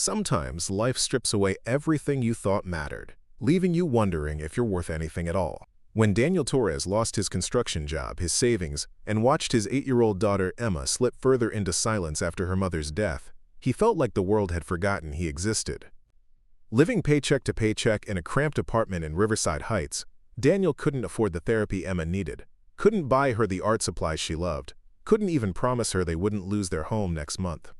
Sometimes life strips away everything you thought mattered, leaving you wondering if you're worth anything at all. When Daniel Torres lost his construction job, his savings, and watched his 8-year-old daughter Emma slip further into silence after her mother's death, he felt like the world had forgotten he existed. Living paycheck to paycheck in a cramped apartment in Riverside Heights, Daniel couldn't afford the therapy Emma needed, couldn't buy her the art supplies she loved, couldn't even promise her they wouldn't lose their home next month.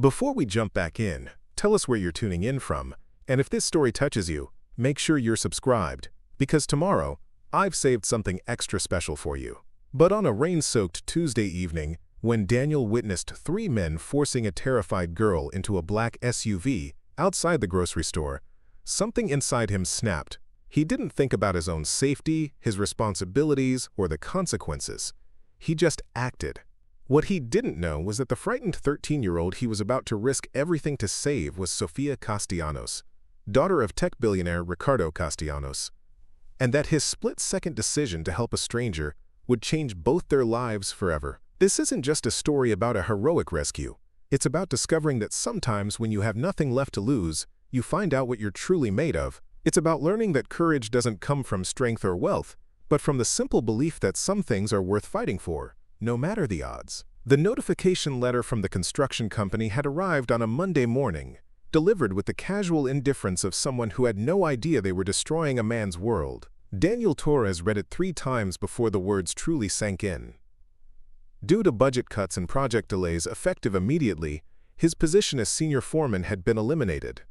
Before we jump back in, tell us where you're tuning in from, and if this story touches you, make sure you're subscribed, because tomorrow, I've saved something extra special for you. But on a rain-soaked Tuesday evening, when Daniel witnessed 3 men forcing a terrified girl into a black SUV outside the grocery store, something inside him snapped. He didn't think about his own safety, his responsibilities, or the consequences. He just acted. What he didn't know was that the frightened 13-year-old he was about to risk everything to save was Sofia Castellanos, daughter of tech billionaire Ricardo Castellanos, and that his split-second decision to help a stranger would change both their lives forever. This isn't just a story about a heroic rescue. It's about discovering that sometimes when you have nothing left to lose, you find out what you're truly made of. It's about learning that courage doesn't come from strength or wealth, but from the simple belief that some things are worth fighting for, no matter the odds. The notification letter from the construction company had arrived on a Monday morning, delivered with the casual indifference of someone who had no idea they were destroying a man's world. Daniel Torres read it 3 times before the words truly sank in. Due to budget cuts and project delays effective immediately, his position as senior foreman had been eliminated.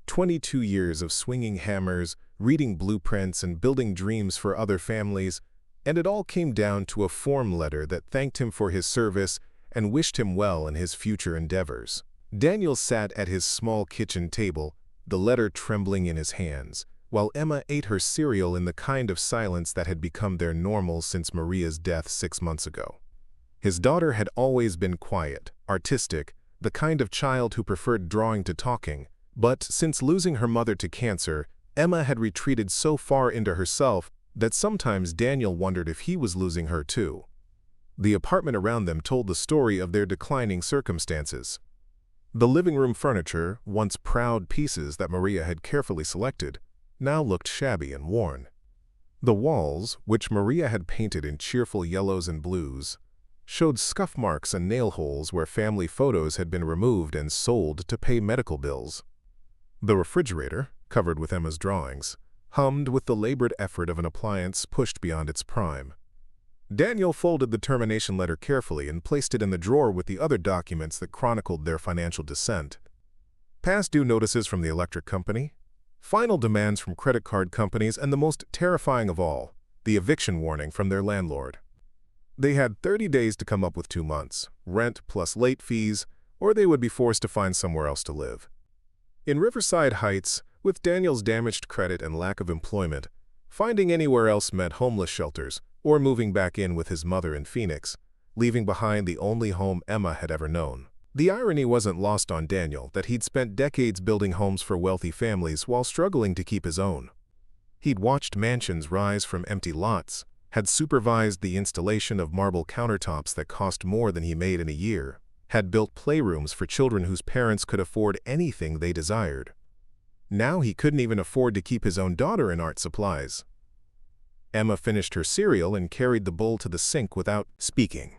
22 years of swinging hammers, reading blueprints, and building dreams for other families, and it all came down to a form letter that thanked him for his service and wished him well in his future endeavors. Daniel sat at his small kitchen table, the letter trembling in his hands, while Emma ate her cereal in the kind of silence that had become their normal since Maria's death 6 months ago. His daughter had always been quiet, artistic, the kind of child who preferred drawing to talking, but since losing her mother to cancer, Emma had retreated so far into herself that sometimes Daniel wondered if he was losing her too. The apartment around them told the story of their declining circumstances. The living room furniture, once proud pieces that Maria had carefully selected, now looked shabby and worn. The walls, which Maria had painted in cheerful yellows and blues, showed scuff marks and nail holes where family photos had been removed and sold to pay medical bills. The refrigerator, covered with Emma's drawings, hummed with the labored effort of an appliance pushed beyond its prime. Daniel folded the termination letter carefully and placed it in the drawer with the other documents that chronicled their financial descent. Past due notices from the electric company, final demands from credit card companies, and the most terrifying of all, the eviction warning from their landlord. They had 30 days to come up with 2 months, rent plus late fees, or they would be forced to find somewhere else to live. In Riverside Heights, with Daniel's damaged credit and lack of employment, finding anywhere else meant homeless shelters or moving back in with his mother in Phoenix, leaving behind the only home Emma had ever known. The irony wasn't lost on Daniel that he'd spent decades building homes for wealthy families while struggling to keep his own. He'd watched mansions rise from empty lots, had supervised the installation of marble countertops that cost more than he made in a year, had built playrooms for children whose parents could afford anything they desired. Now he couldn't even afford to keep his own daughter in art supplies. Emma finished her cereal and carried the bowl to the sink without speaking.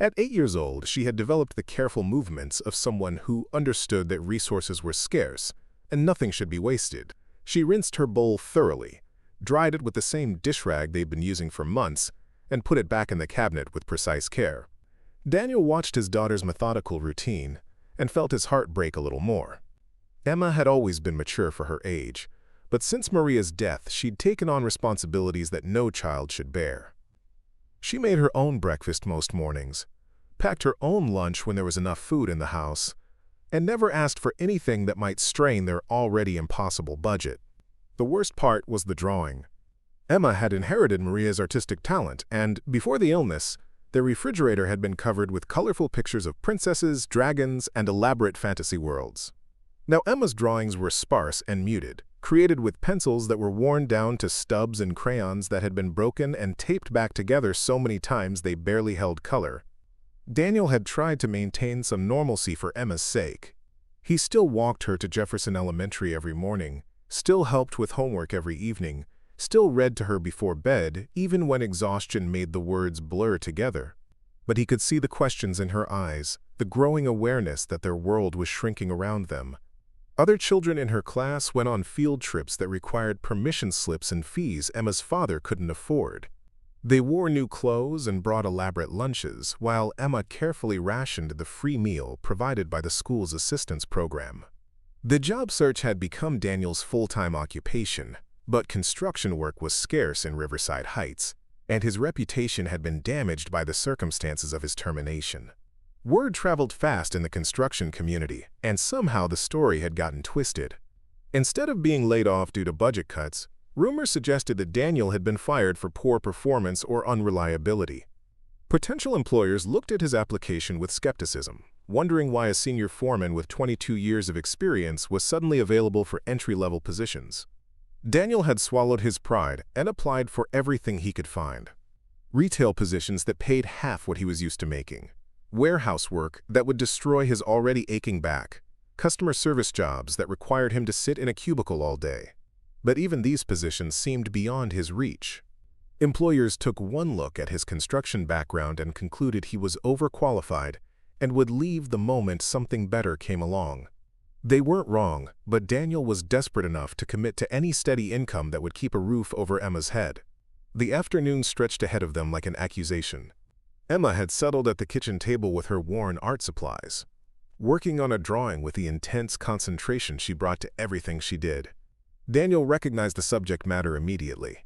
At 8 years old, she had developed the careful movements of someone who understood that resources were scarce and nothing should be wasted. She rinsed her bowl thoroughly, dried it with the same dish rag they'd been using for months, and put it back in the cabinet with precise care. Daniel watched his daughter's methodical routine and felt his heart break a little more. Emma had always been mature for her age, but since Maria's death, she'd taken on responsibilities that no child should bear. She made her own breakfast most mornings, packed her own lunch when there was enough food in the house, and never asked for anything that might strain their already impossible budget. The worst part was the drawing. Emma had inherited Maria's artistic talent, and before the illness, their refrigerator had been covered with colorful pictures of princesses, dragons, and elaborate fantasy worlds. Now Emma's drawings were sparse and muted, created with pencils that were worn down to stubs and crayons that had been broken and taped back together so many times they barely held color. Daniel had tried to maintain some normalcy for Emma's sake. He still walked her to Jefferson Elementary every morning, still helped with homework every evening, still read to her before bed, even when exhaustion made the words blur together. But he could see the questions in her eyes, the growing awareness that their world was shrinking around them. Other children in her class went on field trips that required permission slips and fees Emma's father couldn't afford. They wore new clothes and brought elaborate lunches, while Emma carefully rationed the free meal provided by the school's assistance program. The job search had become Daniel's full-time occupation, but construction work was scarce in Riverside Heights, and his reputation had been damaged by the circumstances of his termination. Word traveled fast in the construction community, and somehow the story had gotten twisted. Instead of being laid off due to budget cuts, rumors suggested that Daniel had been fired for poor performance or unreliability. Potential employers looked at his application with skepticism, wondering why a senior foreman with 22 years of experience was suddenly available for entry-level positions. Daniel had swallowed his pride and applied for everything he could find. Retail positions that paid half what he was used to making. Warehouse work that would destroy his already aching back. Customer service jobs that required him to sit in a cubicle all day. But even these positions seemed beyond his reach. Employers took one look at his construction background and concluded he was overqualified and would leave the moment something better came along. They weren't wrong, but Daniel was desperate enough to commit to any steady income that would keep a roof over Emma's head. The afternoon stretched ahead of them like an accusation. Emma had settled at the kitchen table with her worn art supplies, working on a drawing with the intense concentration she brought to everything she did. Daniel recognized the subject matter immediately.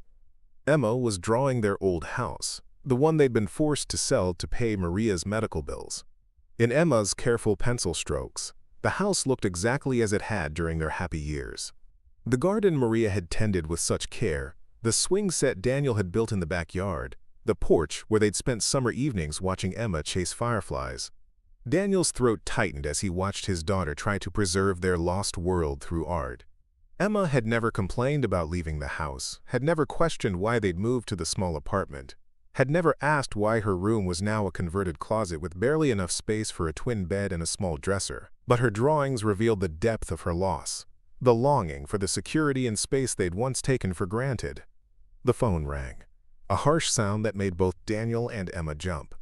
Emma was drawing their old house, the one they'd been forced to sell to pay Maria's medical bills. In Emma's careful pencil strokes, the house looked exactly as it had during their happy years. The garden Maria had tended with such care, the swing set Daniel had built in the backyard, the porch where they'd spent summer evenings watching Emma chase fireflies. Daniel's throat tightened as he watched his daughter try to preserve their lost world through art. Emma had never complained about leaving the house, had never questioned why they'd moved to the small apartment, had never asked why her room was now a converted closet with barely enough space for a twin bed and a small dresser. But her drawings revealed the depth of her loss, the longing for the security and space they'd once taken for granted. The phone rang, a harsh sound that made both Daniel and Emma jump.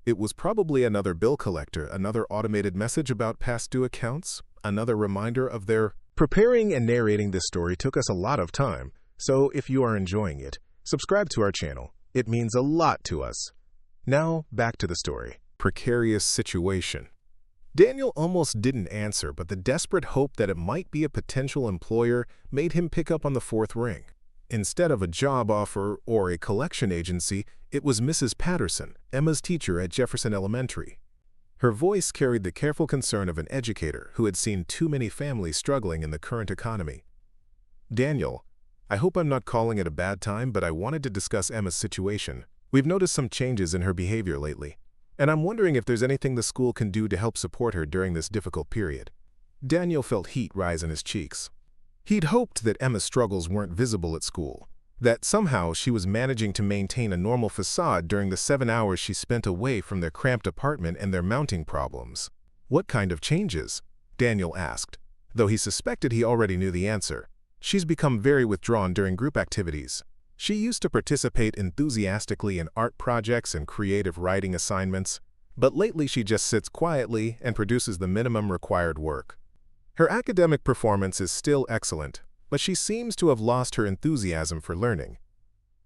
It was probably another bill collector, another automated message about past due accounts, another reminder of their... Preparing and narrating this story took us a lot of time, so if you are enjoying it, subscribe to our channel. It means a lot to us. Now, back to the story. Precarious situation. Daniel almost didn't answer, but the desperate hope that it might be a potential employer made him pick up on the fourth ring. Instead of a job offer or a collection agency, it was Mrs. Patterson, Emma's teacher at Jefferson Elementary. Her voice carried the careful concern of an educator who had seen too many families struggling in the current economy. Daniel, I hope I'm not calling it a bad time, but I wanted to discuss Emma's situation. We've noticed some changes in her behavior lately, and I'm wondering if there's anything the school can do to help support her during this difficult period. Daniel felt heat rise in his cheeks. He'd hoped that Emma's struggles weren't visible at school, that somehow she was managing to maintain a normal facade during the 7 hours she spent away from their cramped apartment and their mounting problems. What kind of changes? Daniel asked, though he suspected he already knew the answer. She's become very withdrawn during group activities. She used to participate enthusiastically in art projects and creative writing assignments, but lately she just sits quietly and produces the minimum required work. Her academic performance is still excellent, but she seems to have lost her enthusiasm for learning.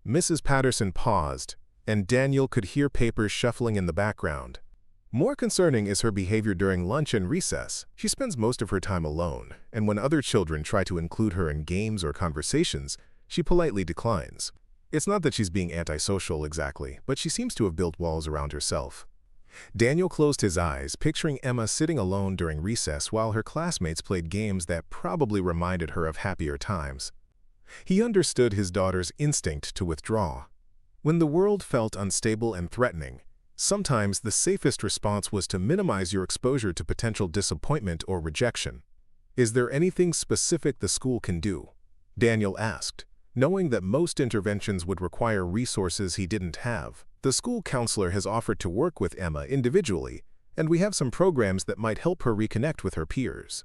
Mrs. Patterson paused, and Daniel could hear papers shuffling in the background. More concerning is her behavior during lunch and recess. She spends most of her time alone, and when other children try to include her in games or conversations, she politely declines. It's not that she's being antisocial exactly, but she seems to have built walls around herself. Daniel closed his eyes, picturing Emma sitting alone during recess while her classmates played games that probably reminded her of happier times. He understood his daughter's instinct to withdraw. When the world felt unstable and threatening, sometimes the safest response was to minimize your exposure to potential disappointment or rejection. Is there anything specific the school can do? Daniel asked, knowing that most interventions would require resources he didn't have. The school counselor has offered to work with Emma individually, and we have some programs that might help her reconnect with her peers.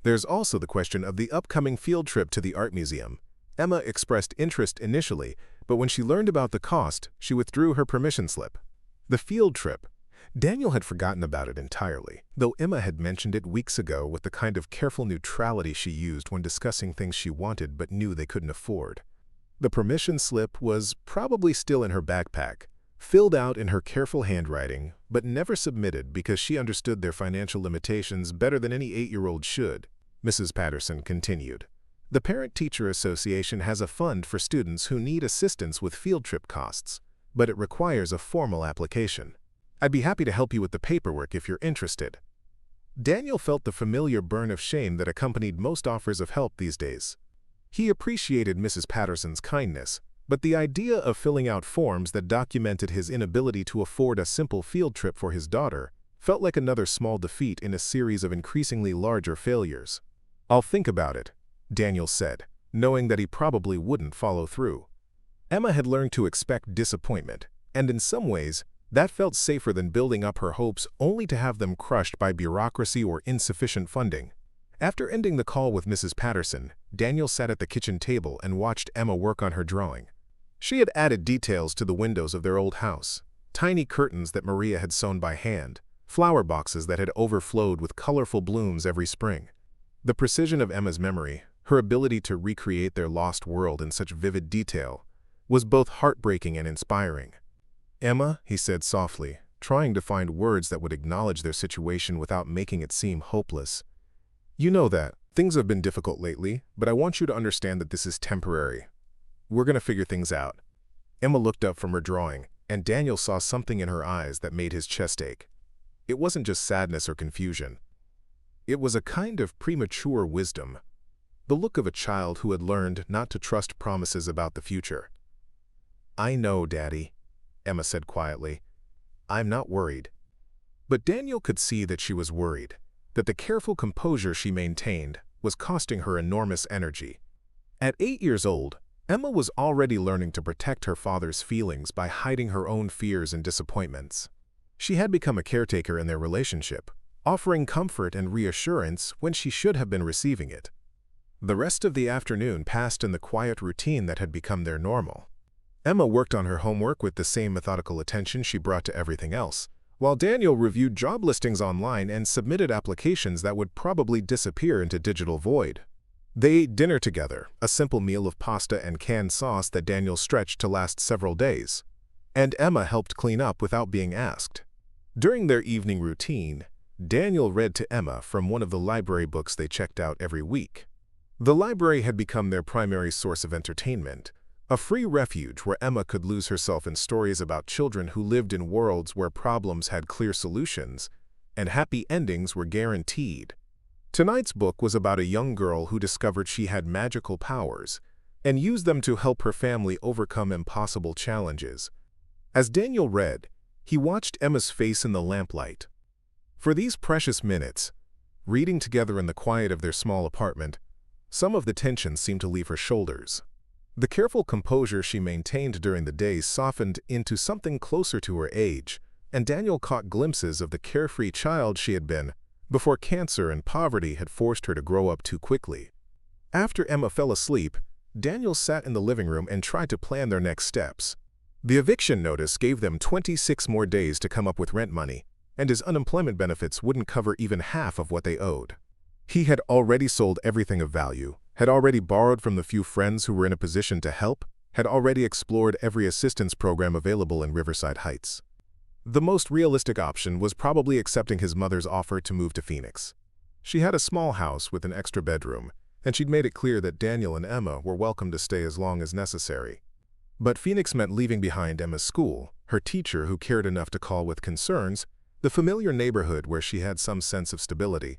There's also the question of the upcoming field trip to the art museum. Emma expressed interest initially, but when she learned about the cost, she withdrew her permission slip. The field trip. Daniel had forgotten about it entirely, though Emma had mentioned it weeks ago with the kind of careful neutrality she used when discussing things she wanted but knew they couldn't afford. The permission slip was probably still in her backpack, filled out in her careful handwriting, but never submitted because she understood their financial limitations better than any 8-year-old should. Mrs. Patterson continued. The Parent-Teacher Association has a fund for students who need assistance with field trip costs, but it requires a formal application. I'd be happy to help you with the paperwork if you're interested. Daniel felt the familiar burn of shame that accompanied most offers of help these days. He appreciated Mrs. Patterson's kindness, but the idea of filling out forms that documented his inability to afford a simple field trip for his daughter felt like another small defeat in a series of increasingly larger failures. I'll think about it, Daniel said, knowing that he probably wouldn't follow through. Emma had learned to expect disappointment, and in some ways, that felt safer than building up her hopes only to have them crushed by bureaucracy or insufficient funding. After ending the call with Mrs. Patterson, Daniel sat at the kitchen table and watched Emma work on her drawing. She had added details to the windows of their old house, tiny curtains that Maria had sewn by hand, flower boxes that had overflowed with colorful blooms every spring. The precision of Emma's memory, her ability to recreate their lost world in such vivid detail, was both heartbreaking and inspiring. Emma, he said softly, trying to find words that would acknowledge their situation without making it seem hopeless. You know that. Things have been difficult lately, but I want you to understand that this is temporary. We're going to figure things out. Emma looked up from her drawing, and Daniel saw something in her eyes that made his chest ache. It wasn't just sadness or confusion. It was a kind of premature wisdom, the look of a child who had learned not to trust promises about the future. I know, Daddy, Emma said quietly. I'm not worried. But Daniel could see that she was worried, that the careful composure she maintained was costing her enormous energy. At 8 years old, Emma was already learning to protect her father's feelings by hiding her own fears and disappointments. She had become a caretaker in their relationship, offering comfort and reassurance when she should have been receiving it. The rest of the afternoon passed in the quiet routine that had become their normal. Emma worked on her homework with the same methodical attention she brought to everything else, while Daniel reviewed job listings online and submitted applications that would probably disappear into digital void. They ate dinner together, a simple meal of pasta and canned sauce that Daniel stretched to last several days. And Emma helped clean up without being asked. During their evening routine, Daniel read to Emma from one of the library books they checked out every week. The library had become their primary source of entertainment, a free refuge where Emma could lose herself in stories about children who lived in worlds where problems had clear solutions and happy endings were guaranteed. Tonight's book was about a young girl who discovered she had magical powers and used them to help her family overcome impossible challenges. As Daniel read, he watched Emma's face in the lamplight. For these precious minutes, reading together in the quiet of their small apartment, some of the tension seemed to leave her shoulders. The careful composure she maintained during the day softened into something closer to her age, and Daniel caught glimpses of the carefree child she had been before cancer and poverty had forced her to grow up too quickly. After Emma fell asleep, Daniel sat in the living room and tried to plan their next steps. The eviction notice gave them 26 more days to come up with rent money, and his unemployment benefits wouldn't cover even half of what they owed. He had already sold everything of value, had already borrowed from the few friends who were in a position to help, had already explored every assistance program available in Riverside Heights. The most realistic option was probably accepting his mother's offer to move to Phoenix. She had a small house with an extra bedroom, and she'd made it clear that Daniel and Emma were welcome to stay as long as necessary. But Phoenix meant leaving behind Emma's school, her teacher who cared enough to call with concerns, the familiar neighborhood where she had some sense of stability.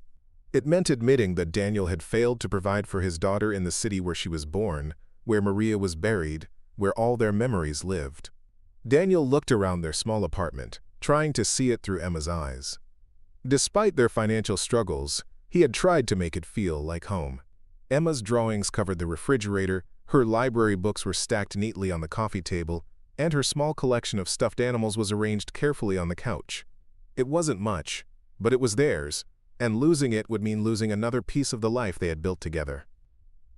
It meant admitting that Daniel had failed to provide for his daughter in the city where she was born, where Maria was buried, where all their memories lived. Daniel looked around their small apartment, trying to see it through Emma's eyes. Despite their financial struggles, he had tried to make it feel like home. Emma's drawings covered the refrigerator, her library books were stacked neatly on the coffee table, and her small collection of stuffed animals was arranged carefully on the couch. It wasn't much, but it was theirs, and losing it would mean losing another piece of the life they had built together.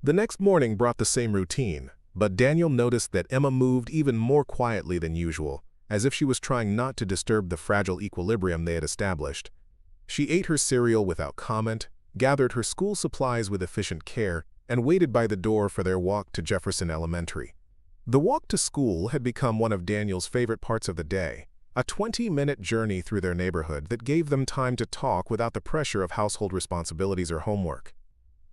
The next morning brought the same routine, but Daniel noticed that Emma moved even more quietly than usual, as if she was trying not to disturb the fragile equilibrium they had established. She ate her cereal without comment, gathered her school supplies with efficient care, and waited by the door for their walk to Jefferson Elementary. The walk to school had become one of Daniel's favorite parts of the day, a 20-minute journey through their neighborhood that gave them time to talk without the pressure of household responsibilities or homework.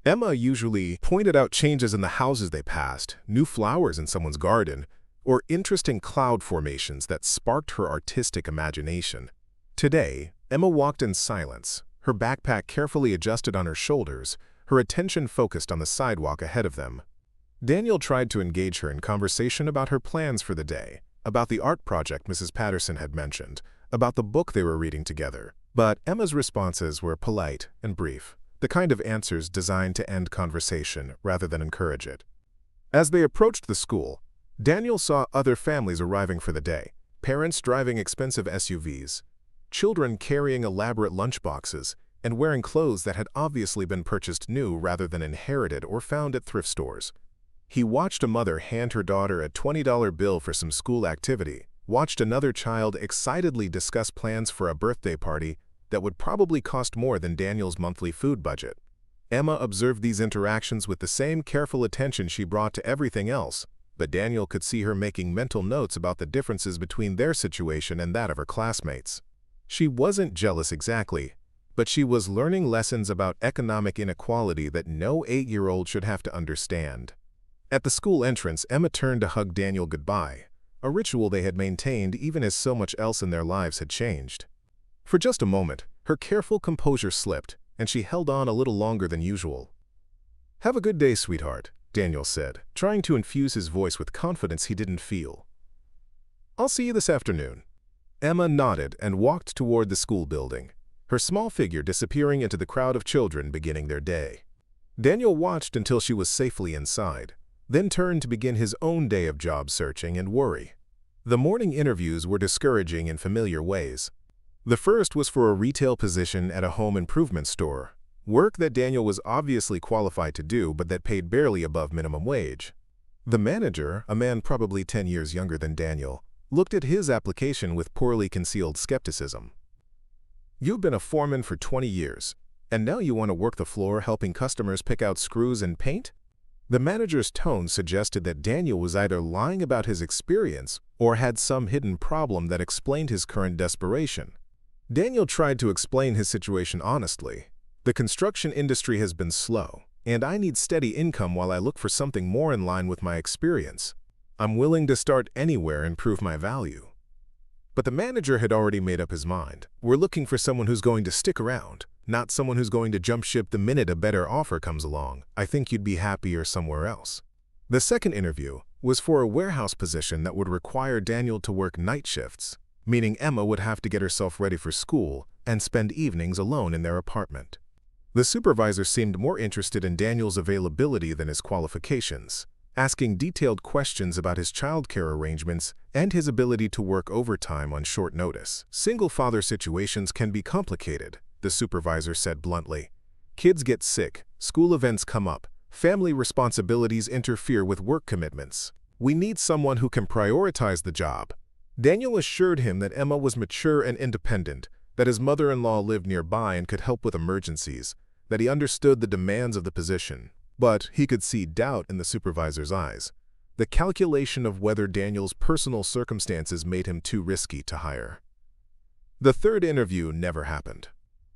Emma usually pointed out changes in the houses they passed, new flowers in someone's garden, or interesting cloud formations that sparked her artistic imagination. Today, Emma walked in silence, her backpack carefully adjusted on her shoulders, her attention focused on the sidewalk ahead of them. Daniel tried to engage her in conversation about her plans for the day, about the art project Mrs. Patterson had mentioned, about the book they were reading together. But Emma's responses were polite and brief, the kind of answers designed to end conversation rather than encourage it. As they approached the school, Daniel saw other families arriving for the day, parents driving expensive SUVs, children carrying elaborate lunchboxes, and wearing clothes that had obviously been purchased new rather than inherited or found at thrift stores. He watched a mother hand her daughter a $20 bill for some school activity, watched another child excitedly discuss plans for a birthday party that would probably cost more than Daniel's monthly food budget. Emma observed these interactions with the same careful attention she brought to everything else, but Daniel could see her making mental notes about the differences between their situation and that of her classmates. She wasn't jealous exactly, but she was learning lessons about economic inequality that no 8-year-old should have to understand. At the school entrance, Emma turned to hug Daniel goodbye, a ritual they had maintained even as so much else in their lives had changed. For just a moment, her careful composure slipped, and she held on a little longer than usual. "Have a good day, sweetheart," Daniel said, trying to infuse his voice with confidence he didn't feel. "I'll see you this afternoon." Emma nodded and walked toward the school building, her small figure disappearing into the crowd of children beginning their day. Daniel watched until she was safely inside, then turned to begin his own day of job searching and worry. The morning interviews were discouraging in familiar ways. The first was for a retail position at a home improvement store, work that Daniel was obviously qualified to do but that paid barely above minimum wage. The manager, a man probably 10 years younger than Daniel, looked at his application with poorly concealed skepticism. "You've been a foreman for 20 years, and now you want to work the floor helping customers pick out screws and paint?" The manager's tone suggested that Daniel was either lying about his experience or had some hidden problem that explained his current desperation. Daniel tried to explain his situation honestly. "The construction industry has been slow, and I need steady income while I look for something more in line with my experience. I'm willing to start anywhere and prove my value." But the manager had already made up his mind. "We're looking for someone who's going to stick around, not someone who's going to jump ship the minute a better offer comes along. I think you'd be happier somewhere else." The second interview was for a warehouse position that would require Daniel to work night shifts, meaning Emma would have to get herself ready for school and spend evenings alone in their apartment. The supervisor seemed more interested in Daniel's availability than his qualifications, asking detailed questions about his childcare arrangements and his ability to work overtime on short notice. "Single father situations can be complicated," the supervisor said bluntly. "Kids get sick, school events come up, family responsibilities interfere with work commitments. We need someone who can prioritize the job." Daniel assured him that Emma was mature and independent, that his mother-in-law lived nearby and could help with emergencies, that he understood the demands of the position. But he could see doubt in the supervisor's eyes, the calculation of whether Daniel's personal circumstances made him too risky to hire. The third interview never happened.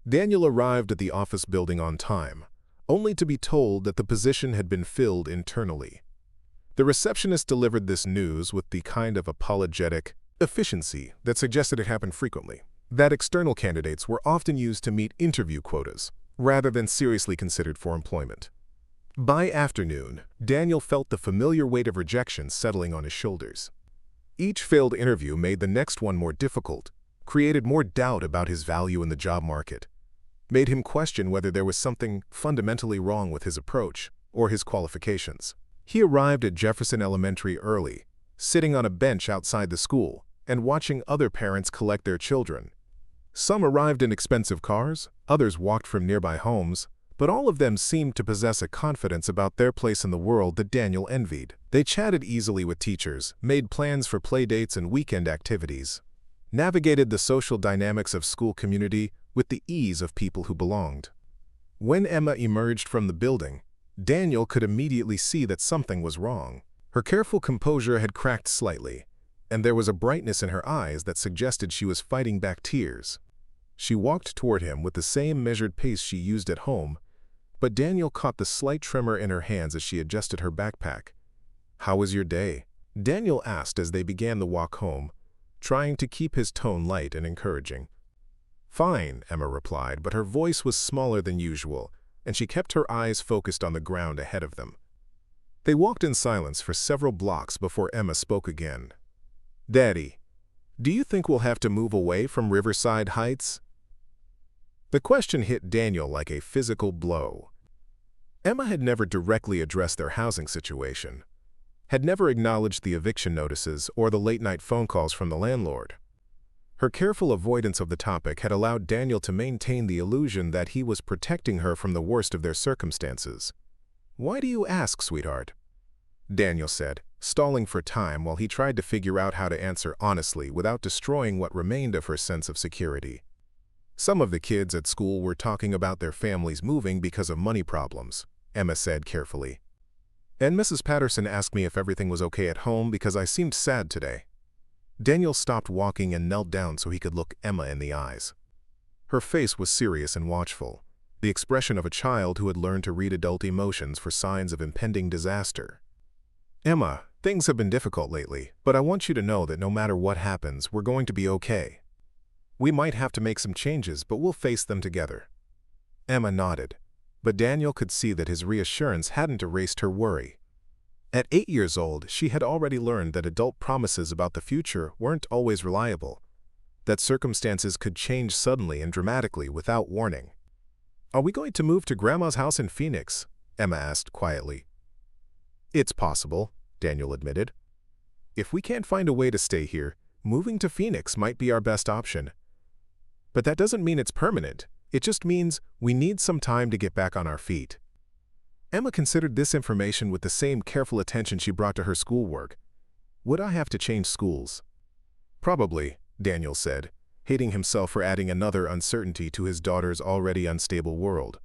Daniel arrived at the office building on time, only to be told that the position had been filled internally. The receptionist delivered this news with the kind of apologetic efficiency that suggested it happened frequently, that external candidates were often used to meet interview quotas, rather than seriously considered for employment. By afternoon, Daniel felt the familiar weight of rejection settling on his shoulders. Each failed interview made the next one more difficult, created more doubt about his value in the job market, made him question whether there was something fundamentally wrong with his approach or his qualifications. He arrived at Jefferson Elementary early, sitting on a bench outside the school and watching other parents collect their children. Some arrived in expensive cars, others walked from nearby homes, but all of them seemed to possess a confidence about their place in the world that Daniel envied. They chatted easily with teachers, made plans for playdates and weekend activities, navigated the social dynamics of school community with the ease of people who belonged. When Emma emerged from the building, Daniel could immediately see that something was wrong. Her careful composure had cracked slightly, and there was a brightness in her eyes that suggested she was fighting back tears. She walked toward him with the same measured pace she used at home, but Daniel caught the slight tremor in her hands as she adjusted her backpack. "How was your day?" Daniel asked as they began the walk home, trying to keep his tone light and encouraging. "Fine," Emma replied, but her voice was smaller than usual, and she kept her eyes focused on the ground ahead of them. They walked in silence for several blocks before Emma spoke again. "Daddy, do you think we'll have to move away from Riverside Heights?" The question hit Daniel like a physical blow. Emma had never directly addressed their housing situation, had never acknowledged the eviction notices or the late-night phone calls from the landlord. Her careful avoidance of the topic had allowed Daniel to maintain the illusion that he was protecting her from the worst of their circumstances. "Why do you ask, sweetheart?" Daniel said, stalling for time while he tried to figure out how to answer honestly without destroying what remained of her sense of security. "Some of the kids at school were talking about their families moving because of money problems," Emma said carefully. "And Mrs. Patterson asked me if everything was okay at home because I seemed sad today." Daniel stopped walking and knelt down so he could look Emma in the eyes. Her face was serious and watchful, the expression of a child who had learned to read adult emotions for signs of impending disaster. "Emma, things have been difficult lately, but I want you to know that no matter what happens, we're going to be okay. We might have to make some changes, but we'll face them together." Emma nodded, but Daniel could see that his reassurance hadn't erased her worry. At 8 years old, she had already learned that adult promises about the future weren't always reliable, that circumstances could change suddenly and dramatically without warning. "Are we going to move to Grandma's house in Phoenix?" Emma asked quietly. "It's possible," Daniel admitted. "If we can't find a way to stay here, moving to Phoenix might be our best option. But that doesn't mean it's permanent. It just means we need some time to get back on our feet." Emma considered this information with the same careful attention she brought to her schoolwork. "Would I have to change schools?" "Probably," Daniel said, hating himself for adding another uncertainty to his daughter's already unstable world.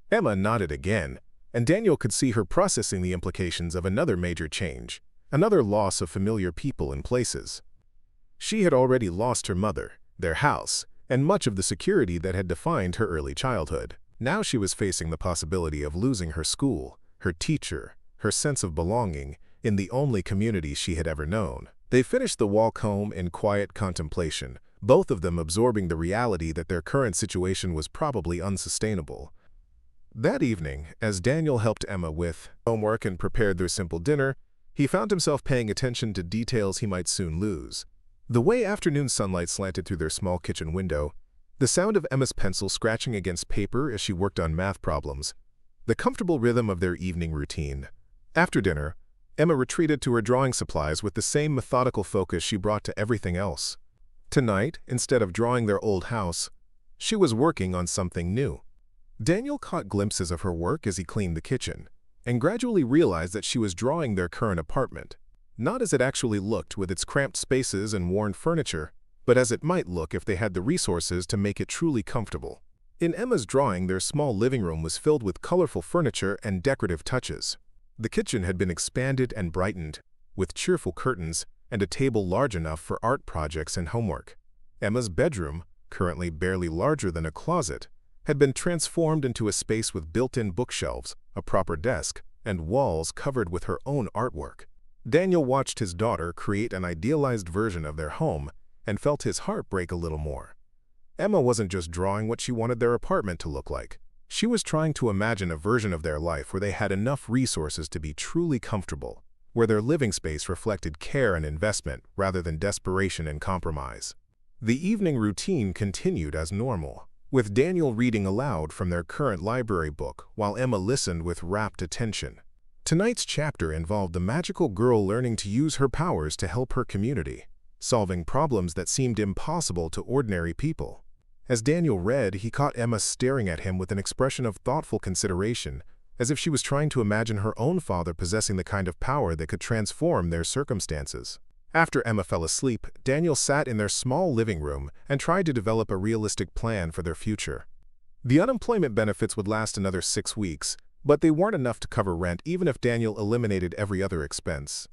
Emma nodded again, and Daniel could see her processing the implications of another major change, another loss of familiar people and places. She had already lost her mother, their house, and much of the security that had defined her early childhood. Now she was facing the possibility of losing her school, her teacher, her sense of belonging in the only community she had ever known. They finished the walk home in quiet contemplation, both of them absorbing the reality that their current situation was probably unsustainable. That evening, as Daniel helped Emma with homework and prepared their simple dinner, he found himself paying attention to details he might soon lose. The way afternoon sunlight slanted through their small kitchen window, the sound of Emma's pencil scratching against paper as she worked on math problems, the comfortable rhythm of their evening routine. After dinner, Emma retreated to her drawing supplies with the same methodical focus she brought to everything else. Tonight, instead of drawing their old house, she was working on something new. Daniel caught glimpses of her work as he cleaned the kitchen, and gradually realized that she was drawing their current apartment, not as it actually looked with its cramped spaces and worn furniture, but as it might look if they had the resources to make it truly comfortable. In Emma's drawing, their small living room was filled with colorful furniture and decorative touches. The kitchen had been expanded and brightened, with cheerful curtains and a table large enough for art projects and homework. Emma's bedroom, currently barely larger than a closet, had been transformed into a space with built-in bookshelves, a proper desk, and walls covered with her own artwork. Daniel watched his daughter create an idealized version of their home and felt his heart break a little more. Emma wasn't just drawing what she wanted their apartment to look like. She was trying to imagine a version of their life where they had enough resources to be truly comfortable, where their living space reflected care and investment rather than desperation and compromise. The evening routine continued as normal, with Daniel reading aloud from their current library book while Emma listened with rapt attention. Tonight's chapter involved the magical girl learning to use her powers to help her community, solving problems that seemed impossible to ordinary people. As Daniel read, he caught Emma staring at him with an expression of thoughtful consideration, as if she was trying to imagine her own father possessing the kind of power that could transform their circumstances. After Emma fell asleep, Daniel sat in their small living room and tried to develop a realistic plan for their future. The unemployment benefits would last another 6 weeks, but they weren't enough to cover rent even if Daniel eliminated every other expense.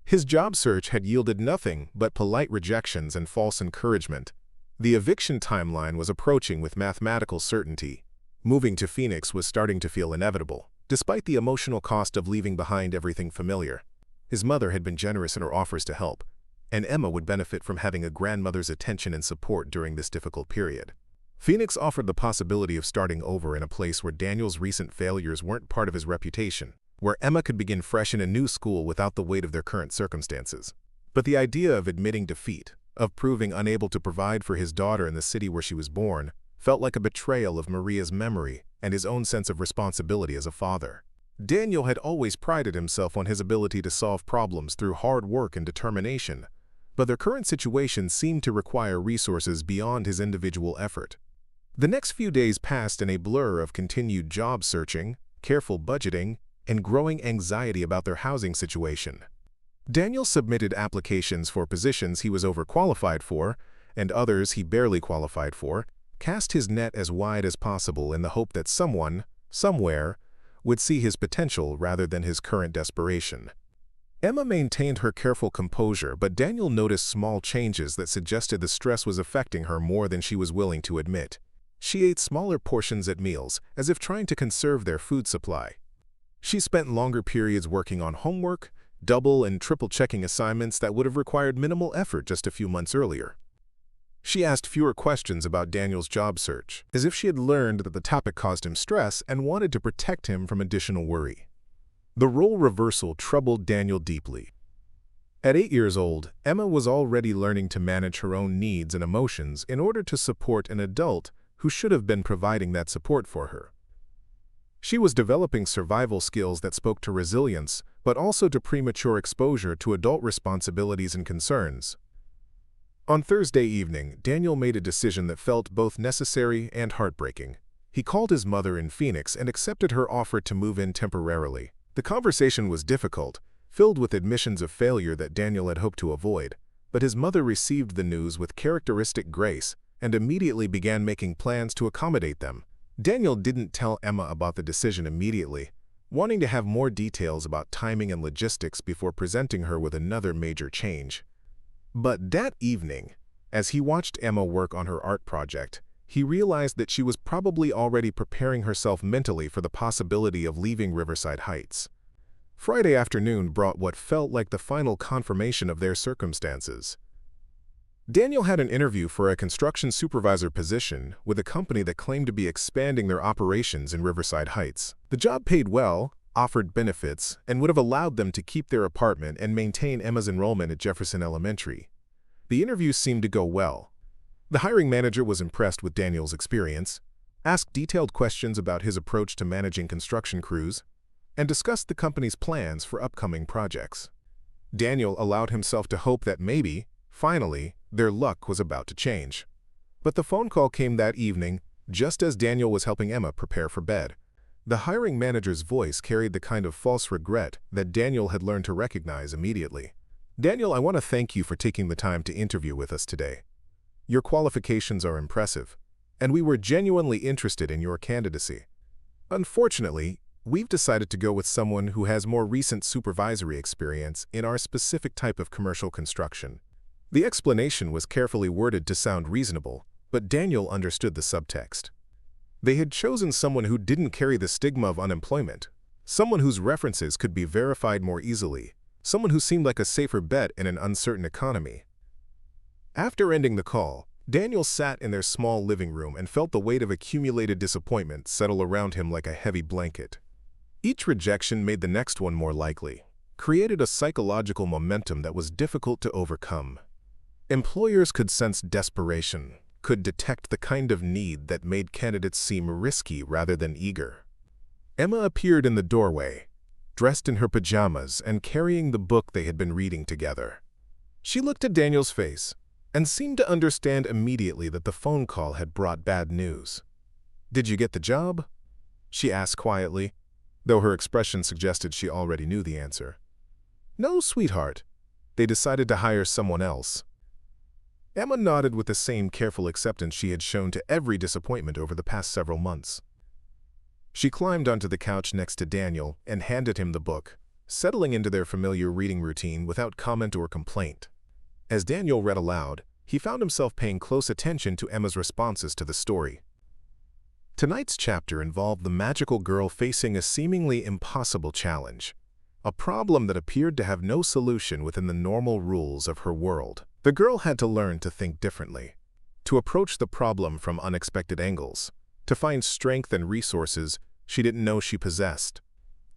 His job search had yielded nothing but polite rejections and false encouragement. The eviction timeline was approaching with mathematical certainty. Moving to Phoenix was starting to feel inevitable, despite the emotional cost of leaving behind everything familiar. His mother had been generous in her offers to help, and Emma would benefit from having a grandmother's attention and support during this difficult period. Phoenix offered the possibility of starting over in a place where Daniel's recent failures weren't part of his reputation, where Emma could begin fresh in a new school without the weight of their current circumstances. But the idea of admitting defeat, of proving unable to provide for his daughter in the city where she was born, felt like a betrayal of Maria's memory and his own sense of responsibility as a father. Daniel had always prided himself on his ability to solve problems through hard work and determination, but their current situation seemed to require resources beyond his individual effort. The next few days passed in a blur of continued job searching, careful budgeting, and growing anxiety about their housing situation. Daniel submitted applications for positions he was overqualified for, and others he barely qualified for, cast his net as wide as possible in the hope that someone, somewhere, would see his potential rather than his current desperation. Emma maintained her careful composure, but Daniel noticed small changes that suggested the stress was affecting her more than she was willing to admit. She ate smaller portions at meals, as if trying to conserve their food supply. She spent longer periods working on homework, double and triple checking assignments that would have required minimal effort just a few months earlier. She asked fewer questions about Daniel's job search, as if she had learned that the topic caused him stress and wanted to protect him from additional worry. The role reversal troubled Daniel deeply. At 8 years old, Emma was already learning to manage her own needs and emotions in order to support an adult who should have been providing that support for her. She was developing survival skills that spoke to resilience, but also to premature exposure to adult responsibilities and concerns. On Thursday evening, Daniel made a decision that felt both necessary and heartbreaking. He called his mother in Phoenix and accepted her offer to move in temporarily. The conversation was difficult, filled with admissions of failure that Daniel had hoped to avoid, but his mother received the news with characteristic grace and immediately began making plans to accommodate them. Daniel didn't tell Emma about the decision immediately, wanting to have more details about timing and logistics before presenting her with another major change. But that evening, as he watched Emma work on her art project, he realized that she was probably already preparing herself mentally for the possibility of leaving Riverside Heights. Friday afternoon brought what felt like the final confirmation of their circumstances. Daniel had an interview for a construction supervisor position with a company that claimed to be expanding their operations in Riverside Heights. The job paid well, offered benefits, and would have allowed them to keep their apartment and maintain Emma's enrollment at Jefferson Elementary. The interview seemed to go well. The hiring manager was impressed with Daniel's experience, asked detailed questions about his approach to managing construction crews, and discussed the company's plans for upcoming projects. Daniel allowed himself to hope that maybe, finally, their luck was about to change. But the phone call came that evening, just as Daniel was helping Emma prepare for bed. The hiring manager's voice carried the kind of false regret that Daniel had learned to recognize immediately. "Daniel, I want to thank you for taking the time to interview with us today. Your qualifications are impressive, and we were genuinely interested in your candidacy. Unfortunately, we've decided to go with someone who has more recent supervisory experience in our specific type of commercial construction." The explanation was carefully worded to sound reasonable, but Daniel understood the subtext. They had chosen someone who didn't carry the stigma of unemployment, someone whose references could be verified more easily, someone who seemed like a safer bet in an uncertain economy. After ending the call, Daniel sat in their small living room and felt the weight of accumulated disappointment settle around him like a heavy blanket. Each rejection made the next one more likely, created a psychological momentum that was difficult to overcome. Employers could sense desperation, could detect the kind of need that made candidates seem risky rather than eager. Emma appeared in the doorway, dressed in her pajamas and carrying the book they had been reading together. She looked at Daniel's face, and seemed to understand immediately that the phone call had brought bad news. "Did you get the job?" she asked quietly, though her expression suggested she already knew the answer. "No, sweetheart. They decided to hire someone else." Emma nodded with the same careful acceptance she had shown to every disappointment over the past several months. She climbed onto the couch next to Daniel and handed him the book, settling into their familiar reading routine without comment or complaint. As Daniel read aloud, he found himself paying close attention to Emma's responses to the story. Tonight's chapter involved the magical girl facing a seemingly impossible challenge, a problem that appeared to have no solution within the normal rules of her world. The girl had to learn to think differently, to approach the problem from unexpected angles, to find strength and resources she didn't know she possessed.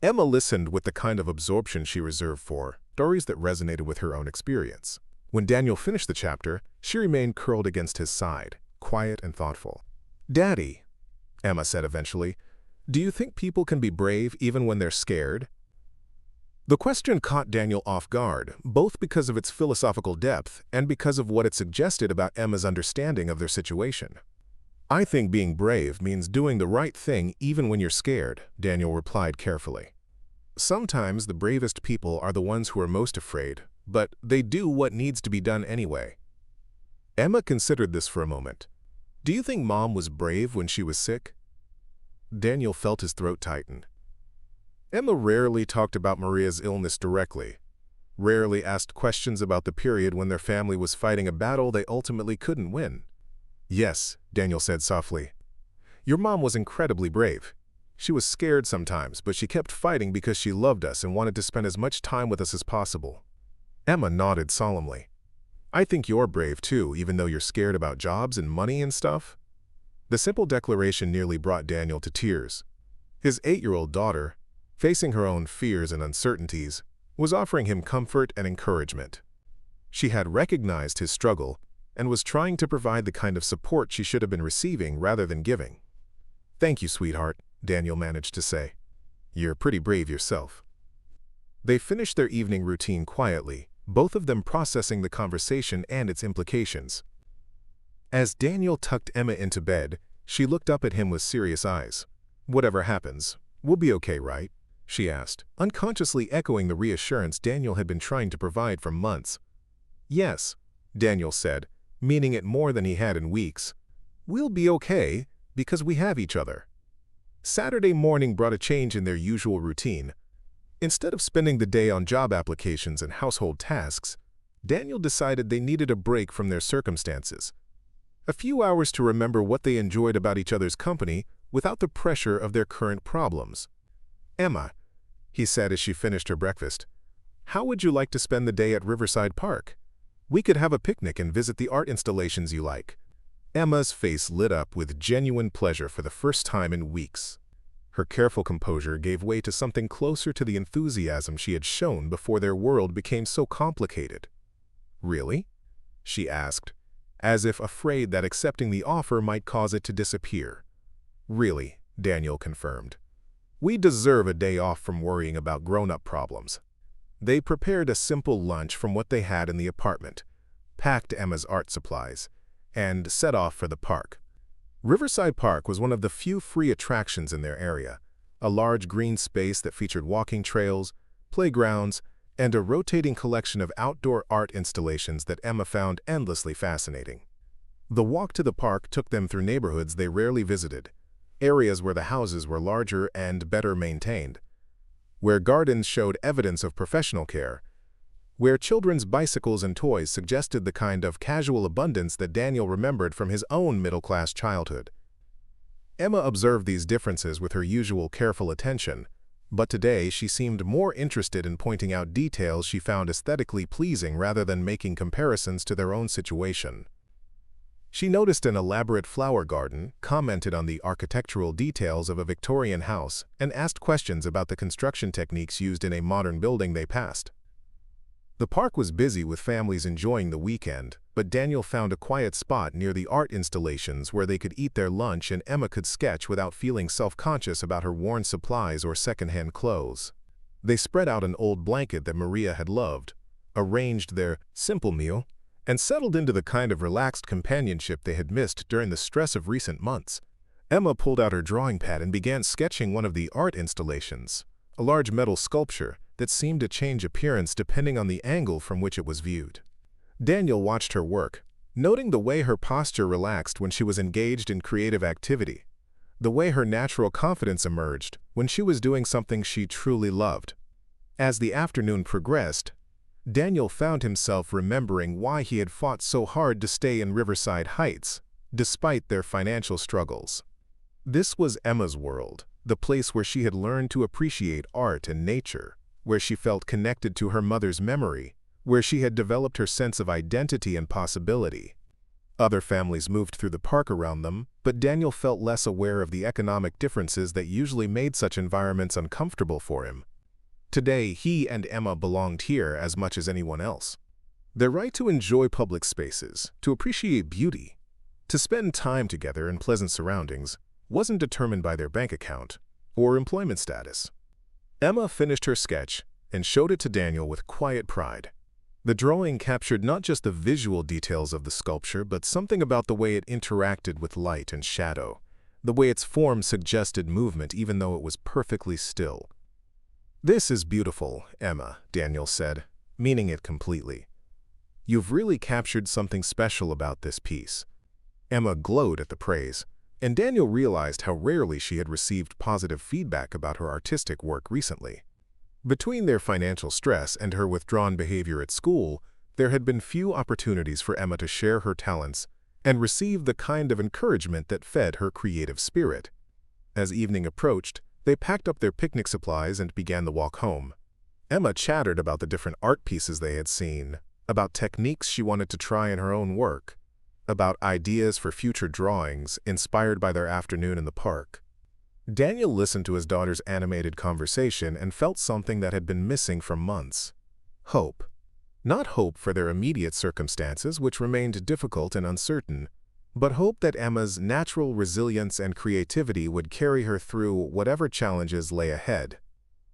Emma listened with the kind of absorption she reserved for stories that resonated with her own experience. When Daniel finished the chapter, she remained curled against his side, quiet and thoughtful. "Daddy," Emma said eventually, "do you think people can be brave even when they're scared?" The question caught Daniel off guard, both because of its philosophical depth and because of what it suggested about Emma's understanding of their situation. "I think being brave means doing the right thing even when you're scared," Daniel replied carefully. "Sometimes the bravest people are the ones who are most afraid, but they do what needs to be done anyway." Emma considered this for a moment. "Do you think Mom was brave when she was sick?" Daniel felt his throat tighten. Emma rarely talked about Maria's illness directly, rarely asked questions about the period when their family was fighting a battle they ultimately couldn't win. "Yes," Daniel said softly. "Your mom was incredibly brave. She was scared sometimes, but she kept fighting because she loved us and wanted to spend as much time with us as possible." Emma nodded solemnly. "I think you're brave too, even though you're scared about jobs and money and stuff." The simple declaration nearly brought Daniel to tears. His 8-year-old daughter, facing her own fears and uncertainties, was offering him comfort and encouragement. She had recognized his struggle and was trying to provide the kind of support she should have been receiving rather than giving. "Thank you, sweetheart," Daniel managed to say. "You're pretty brave yourself." They finished their evening routine quietly, both of them processing the conversation and its implications. As Daniel tucked Emma into bed, she looked up at him with serious eyes. "Whatever happens, we'll be okay, right?" she asked, unconsciously echoing the reassurance Daniel had been trying to provide for months. "Yes," Daniel said, meaning it more than he had in weeks. "We'll be okay, because we have each other." Saturday morning brought a change in their usual routine. Instead of spending the day on job applications and household tasks, Daniel decided they needed a break from their circumstances. A few hours to remember what they enjoyed about each other's company without the pressure of their current problems. "Emma," he said as she finished her breakfast, "how would you like to spend the day at Riverside Park? We could have a picnic and visit the art installations you like." Emma's face lit up with genuine pleasure for the first time in weeks. Her careful composure gave way to something closer to the enthusiasm she had shown before their world became so complicated. "Really?" she asked, as if afraid that accepting the offer might cause it to disappear. "Really," Daniel confirmed. "We deserve a day off from worrying about grown-up problems." They prepared a simple lunch from what they had in the apartment, packed Emma's art supplies, and set off for the park. Riverside Park was one of the few free attractions in their area, a large green space that featured walking trails, playgrounds, and a rotating collection of outdoor art installations that Emma found endlessly fascinating. The walk to the park took them through neighborhoods they rarely visited, areas where the houses were larger and better maintained, where gardens showed evidence of professional care, where children's bicycles and toys suggested the kind of casual abundance that Daniel remembered from his own middle-class childhood. Emma observed these differences with her usual careful attention, but today she seemed more interested in pointing out details she found aesthetically pleasing rather than making comparisons to their own situation. She noticed an elaborate flower garden, commented on the architectural details of a Victorian house, and asked questions about the construction techniques used in a modern building they passed. The park was busy with families enjoying the weekend, but Daniel found a quiet spot near the art installations where they could eat their lunch and Emma could sketch without feeling self-conscious about her worn supplies or secondhand clothes. They spread out an old blanket that Maria had loved, arranged their simple meal, and settled into the kind of relaxed companionship they had missed during the stress of recent months. Emma pulled out her drawing pad and began sketching one of the art installations, a large metal sculpture that seemed to change appearance depending on the angle from which it was viewed. Daniel watched her work, noting the way her posture relaxed when she was engaged in creative activity, the way her natural confidence emerged when she was doing something she truly loved. As the afternoon progressed, Daniel found himself remembering why he had fought so hard to stay in Riverside Heights, despite their financial struggles. This was Emma's world, the place where she had learned to appreciate art and nature, where she felt connected to her mother's memory, where she had developed her sense of identity and possibility. Other families moved through the park around them, but Daniel felt less aware of the economic differences that usually made such environments uncomfortable for him. Today, he and Emma belonged here as much as anyone else. Their right to enjoy public spaces, to appreciate beauty, to spend time together in pleasant surroundings, wasn't determined by their bank account or employment status. Emma finished her sketch and showed it to Daniel with quiet pride. The drawing captured not just the visual details of the sculpture, but something about the way it interacted with light and shadow, the way its form suggested movement even though it was perfectly still. "This is beautiful, Emma," Daniel said, meaning it completely. "You've really captured something special about this piece." Emma glowed at the praise, and Daniel realized how rarely she had received positive feedback about her artistic work recently. Between their financial stress and her withdrawn behavior at school, there had been few opportunities for Emma to share her talents and receive the kind of encouragement that fed her creative spirit. As evening approached, they packed up their picnic supplies and began the walk home. Emma chattered about the different art pieces they had seen, about techniques she wanted to try in her own work, about ideas for future drawings inspired by their afternoon in the park. Daniel listened to his daughter's animated conversation and felt something that had been missing for months. Hope. Not hope for their immediate circumstances, which remained difficult and uncertain, but hope that Emma's natural resilience and creativity would carry her through whatever challenges lay ahead.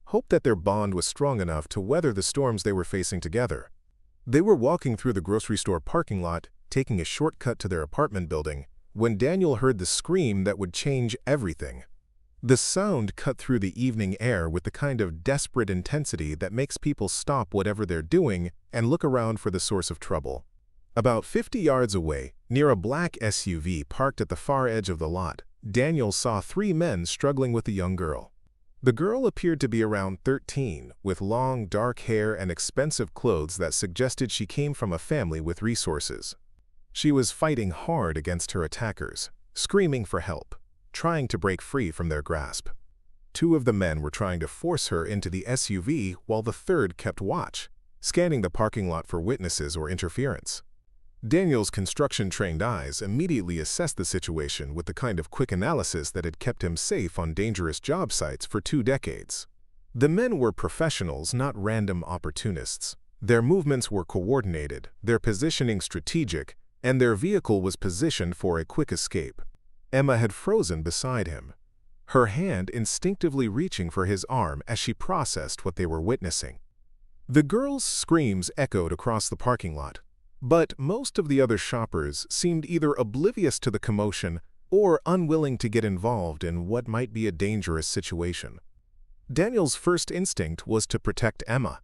Hope that their bond was strong enough to weather the storms they were facing together. They were walking through the grocery store parking lot, taking a shortcut to their apartment building, when Daniel heard the scream that would change everything. The sound cut through the evening air with the kind of desperate intensity that makes people stop whatever they're doing and look around for the source of trouble. About 50 yards away, near a black SUV parked at the far edge of the lot, Daniel saw 3 men struggling with a young girl. The girl appeared to be around 13, with long, dark hair and expensive clothes that suggested she came from a family with resources. She was fighting hard against her attackers, screaming for help, trying to break free from their grasp. 2 of the men were trying to force her into the SUV while the third kept watch, scanning the parking lot for witnesses or interference. Daniel's construction-trained eyes immediately assessed the situation with the kind of quick analysis that had kept him safe on dangerous job sites for 2 decades. The men were professionals, not random opportunists. Their movements were coordinated, their positioning strategic, and their vehicle was positioned for a quick escape. Emma had frozen beside him, her hand instinctively reaching for his arm as she processed what they were witnessing. The girl's screams echoed across the parking lot, but most of the other shoppers seemed either oblivious to the commotion or unwilling to get involved in what might be a dangerous situation. Daniel's first instinct was to protect Emma,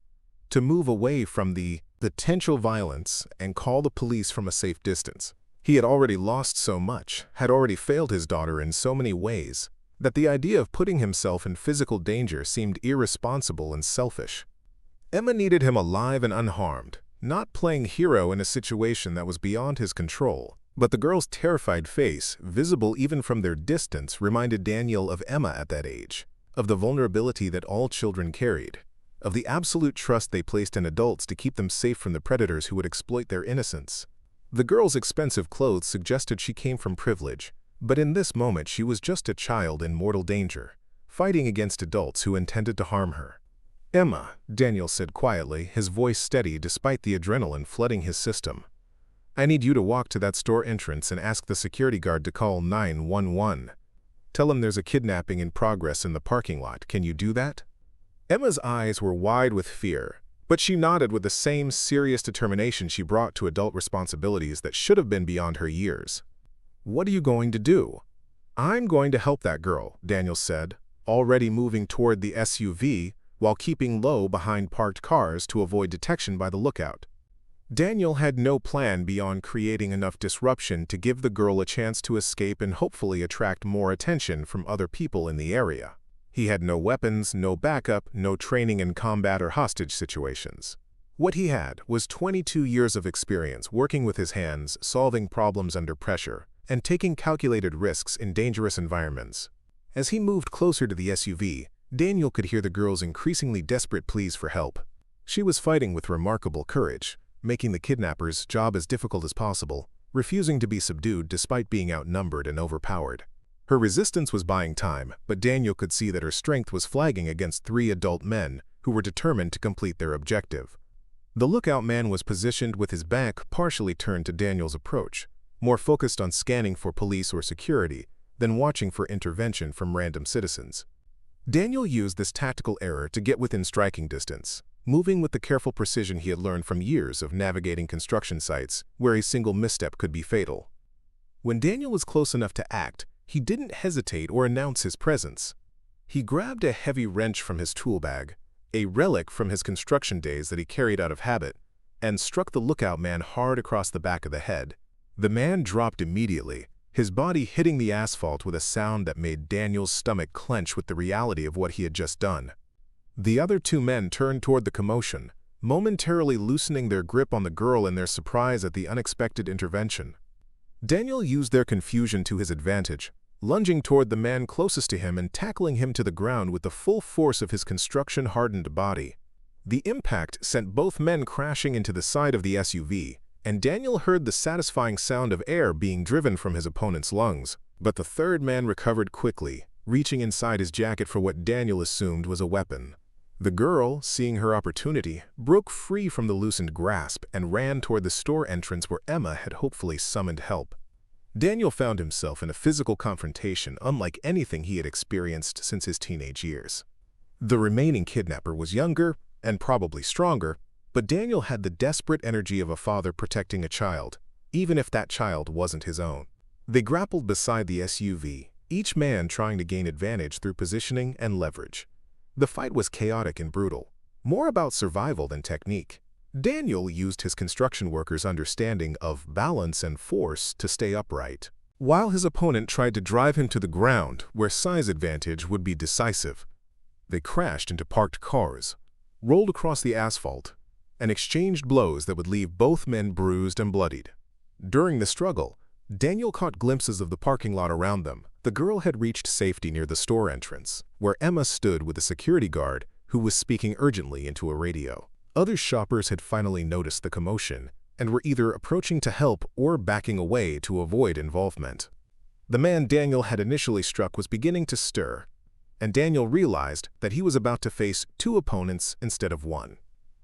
to move away from the potential violence and call the police from a safe distance. He had already lost so much, had already failed his daughter in so many ways, that the idea of putting himself in physical danger seemed irresponsible and selfish. Emma needed him alive and unharmed, not playing hero in a situation that was beyond his control. But the girl's terrified face, visible even from their distance, reminded Daniel of Emma at that age, of the vulnerability that all children carried, of the absolute trust they placed in adults to keep them safe from the predators who would exploit their innocence. The girl's expensive clothes suggested she came from privilege, but in this moment she was just a child in mortal danger, fighting against adults who intended to harm her. "Emma," Daniel said quietly, his voice steady despite the adrenaline flooding his system. "I need you to walk to that store entrance and ask the security guard to call 911. Tell him there's a kidnapping in progress in the parking lot. Can you do that?" Emma's eyes were wide with fear, But she nodded with the same serious determination she brought to adult responsibilities that should have been beyond her years. "What are you going to do?" "I'm going to help that girl," Daniel said, already moving toward the SUV while keeping low behind parked cars to avoid detection by the lookout. Daniel had no plan beyond creating enough disruption to give the girl a chance to escape and hopefully attract more attention from other people in the area. He had no weapons, no backup, no training in combat or hostage situations. What he had was 22 years of experience working with his hands, solving problems under pressure, and taking calculated risks in dangerous environments. As he moved closer to the SUV, Daniel could hear the girl's increasingly desperate pleas for help. She was fighting with remarkable courage, making the kidnappers' job as difficult as possible, refusing to be subdued despite being outnumbered and overpowered. Her resistance was buying time, but Daniel could see that her strength was flagging against 3 adult men who were determined to complete their objective. The lookout man was positioned with his back partially turned to Daniel's approach, more focused on scanning for police or security than watching for intervention from random citizens. Daniel used this tactical error to get within striking distance, moving with the careful precision he had learned from years of navigating construction sites where a single misstep could be fatal. When Daniel was close enough to act, he didn't hesitate or announce his presence. He grabbed a heavy wrench from his tool bag, a relic from his construction days that he carried out of habit, and struck the lookout man hard across the back of the head. The man dropped immediately, his body hitting the asphalt with a sound that made Daniel's stomach clench with the reality of what he had just done. The other 2 men turned toward the commotion, momentarily loosening their grip on the girl in their surprise at the unexpected intervention. Daniel used their confusion to his advantage, lunging toward the man closest to him and tackling him to the ground with the full force of his construction-hardened body. The impact sent both men crashing into the side of the SUV, and Daniel heard the satisfying sound of air being driven from his opponent's lungs. But the 3rd man recovered quickly, reaching inside his jacket for what Daniel assumed was a weapon. The girl, seeing her opportunity, broke free from the loosened grasp and ran toward the store entrance where Emma had hopefully summoned help. Daniel found himself in a physical confrontation unlike anything he had experienced since his teenage years. The remaining kidnapper was younger and probably stronger, but Daniel had the desperate energy of a father protecting a child, even if that child wasn't his own. They grappled beside the SUV, each man trying to gain advantage through positioning and leverage. The fight was chaotic and brutal, more about survival than technique. Daniel used his construction workers' understanding of balance and force to stay upright, while his opponent tried to drive him to the ground where size advantage would be decisive. They crashed into parked cars, rolled across the asphalt, and exchanged blows that would leave both men bruised and bloodied. During the struggle, Daniel caught glimpses of the parking lot around them. The girl had reached safety near the store entrance, where Emma stood with a security guard who was speaking urgently into a radio. Other shoppers had finally noticed the commotion and were either approaching to help or backing away to avoid involvement. The man Daniel had initially struck was beginning to stir, and Daniel realized that he was about to face 2 opponents instead of 1.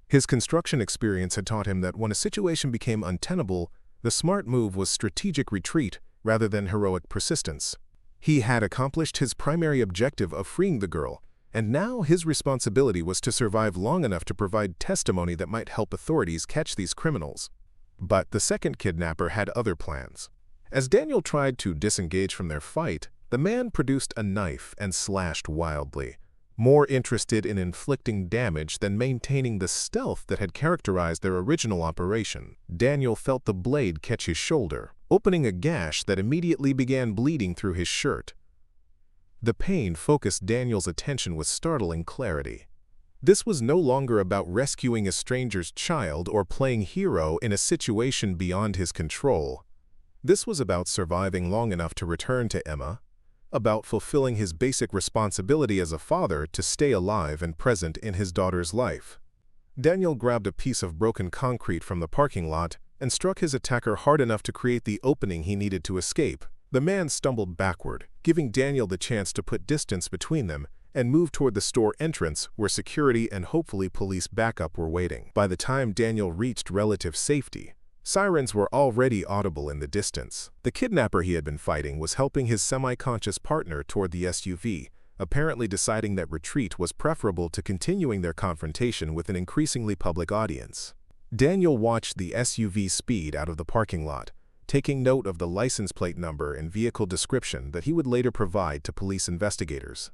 His construction experience had taught him that when a situation became untenable, the smart move was strategic retreat rather than heroic persistence. He had accomplished his primary objective of freeing the girl, and now his responsibility was to survive long enough to provide testimony that might help authorities catch these criminals. But the second kidnapper had other plans. As Daniel tried to disengage from their fight, the man produced a knife and slashed wildly, more interested in inflicting damage than maintaining the stealth that had characterized their original operation. Daniel felt the blade catch his shoulder, opening a gash that immediately began bleeding through his shirt. The pain focused Daniel's attention with startling clarity. This was no longer about rescuing a stranger's child or playing hero in a situation beyond his control. This was about surviving long enough to return to Emma, about fulfilling his basic responsibility as a father to stay alive and present in his daughter's life. Daniel grabbed a piece of broken concrete from the parking lot and struck his attacker hard enough to create the opening he needed to escape. The man stumbled backward, giving Daniel the chance to put distance between them and move toward the store entrance where security and hopefully police backup were waiting. By the time Daniel reached relative safety, sirens were already audible in the distance. The kidnapper he had been fighting was helping his semi-conscious partner toward the SUV, apparently deciding that retreat was preferable to continuing their confrontation with an increasingly public audience. Daniel watched the SUV speed out of the parking lot, taking note of the license plate number and vehicle description that he would later provide to police investigators.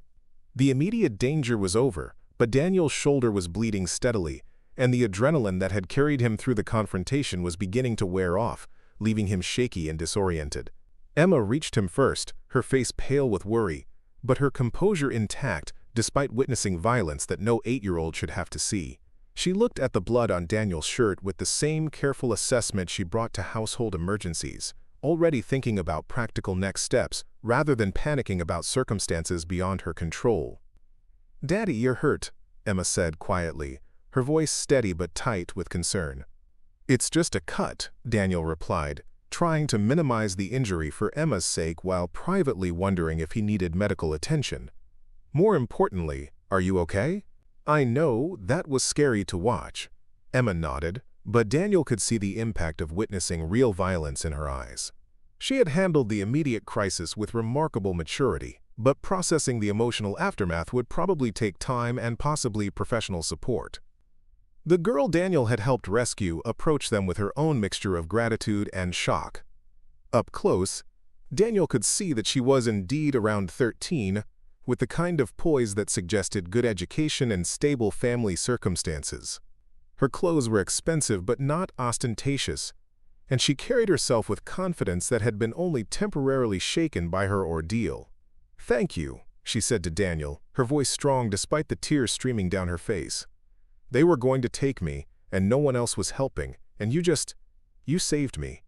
The immediate danger was over, but Daniel's shoulder was bleeding steadily, and the adrenaline that had carried him through the confrontation was beginning to wear off, leaving him shaky and disoriented. Emma reached him first, her face pale with worry, but her composure intact despite witnessing violence that no 8-year-old should have to see. She looked at the blood on Daniel's shirt with the same careful assessment she brought to household emergencies, already thinking about practical next steps rather than panicking about circumstances beyond her control. "Daddy, you're hurt," Emma said quietly, her voice steady but tight with concern. "It's just a cut," Daniel replied, trying to minimize the injury for Emma's sake while privately wondering if he needed medical attention. "More importantly, are you okay?" "I know, that was scary to watch." Emma nodded, but Daniel could see the impact of witnessing real violence in her eyes. She had handled the immediate crisis with remarkable maturity, but processing the emotional aftermath would probably take time and possibly professional support. The girl Daniel had helped rescue approached them with her own mixture of gratitude and shock. Up close, Daniel could see that she was indeed around 13, with the kind of poise that suggested good education and stable family circumstances. Her clothes were expensive but not ostentatious, and she carried herself with confidence that had been only temporarily shaken by her ordeal. "Thank you," she said to Daniel, her voice strong despite the tears streaming down her face. "They were going to take me, and no one else was helping, and you saved me."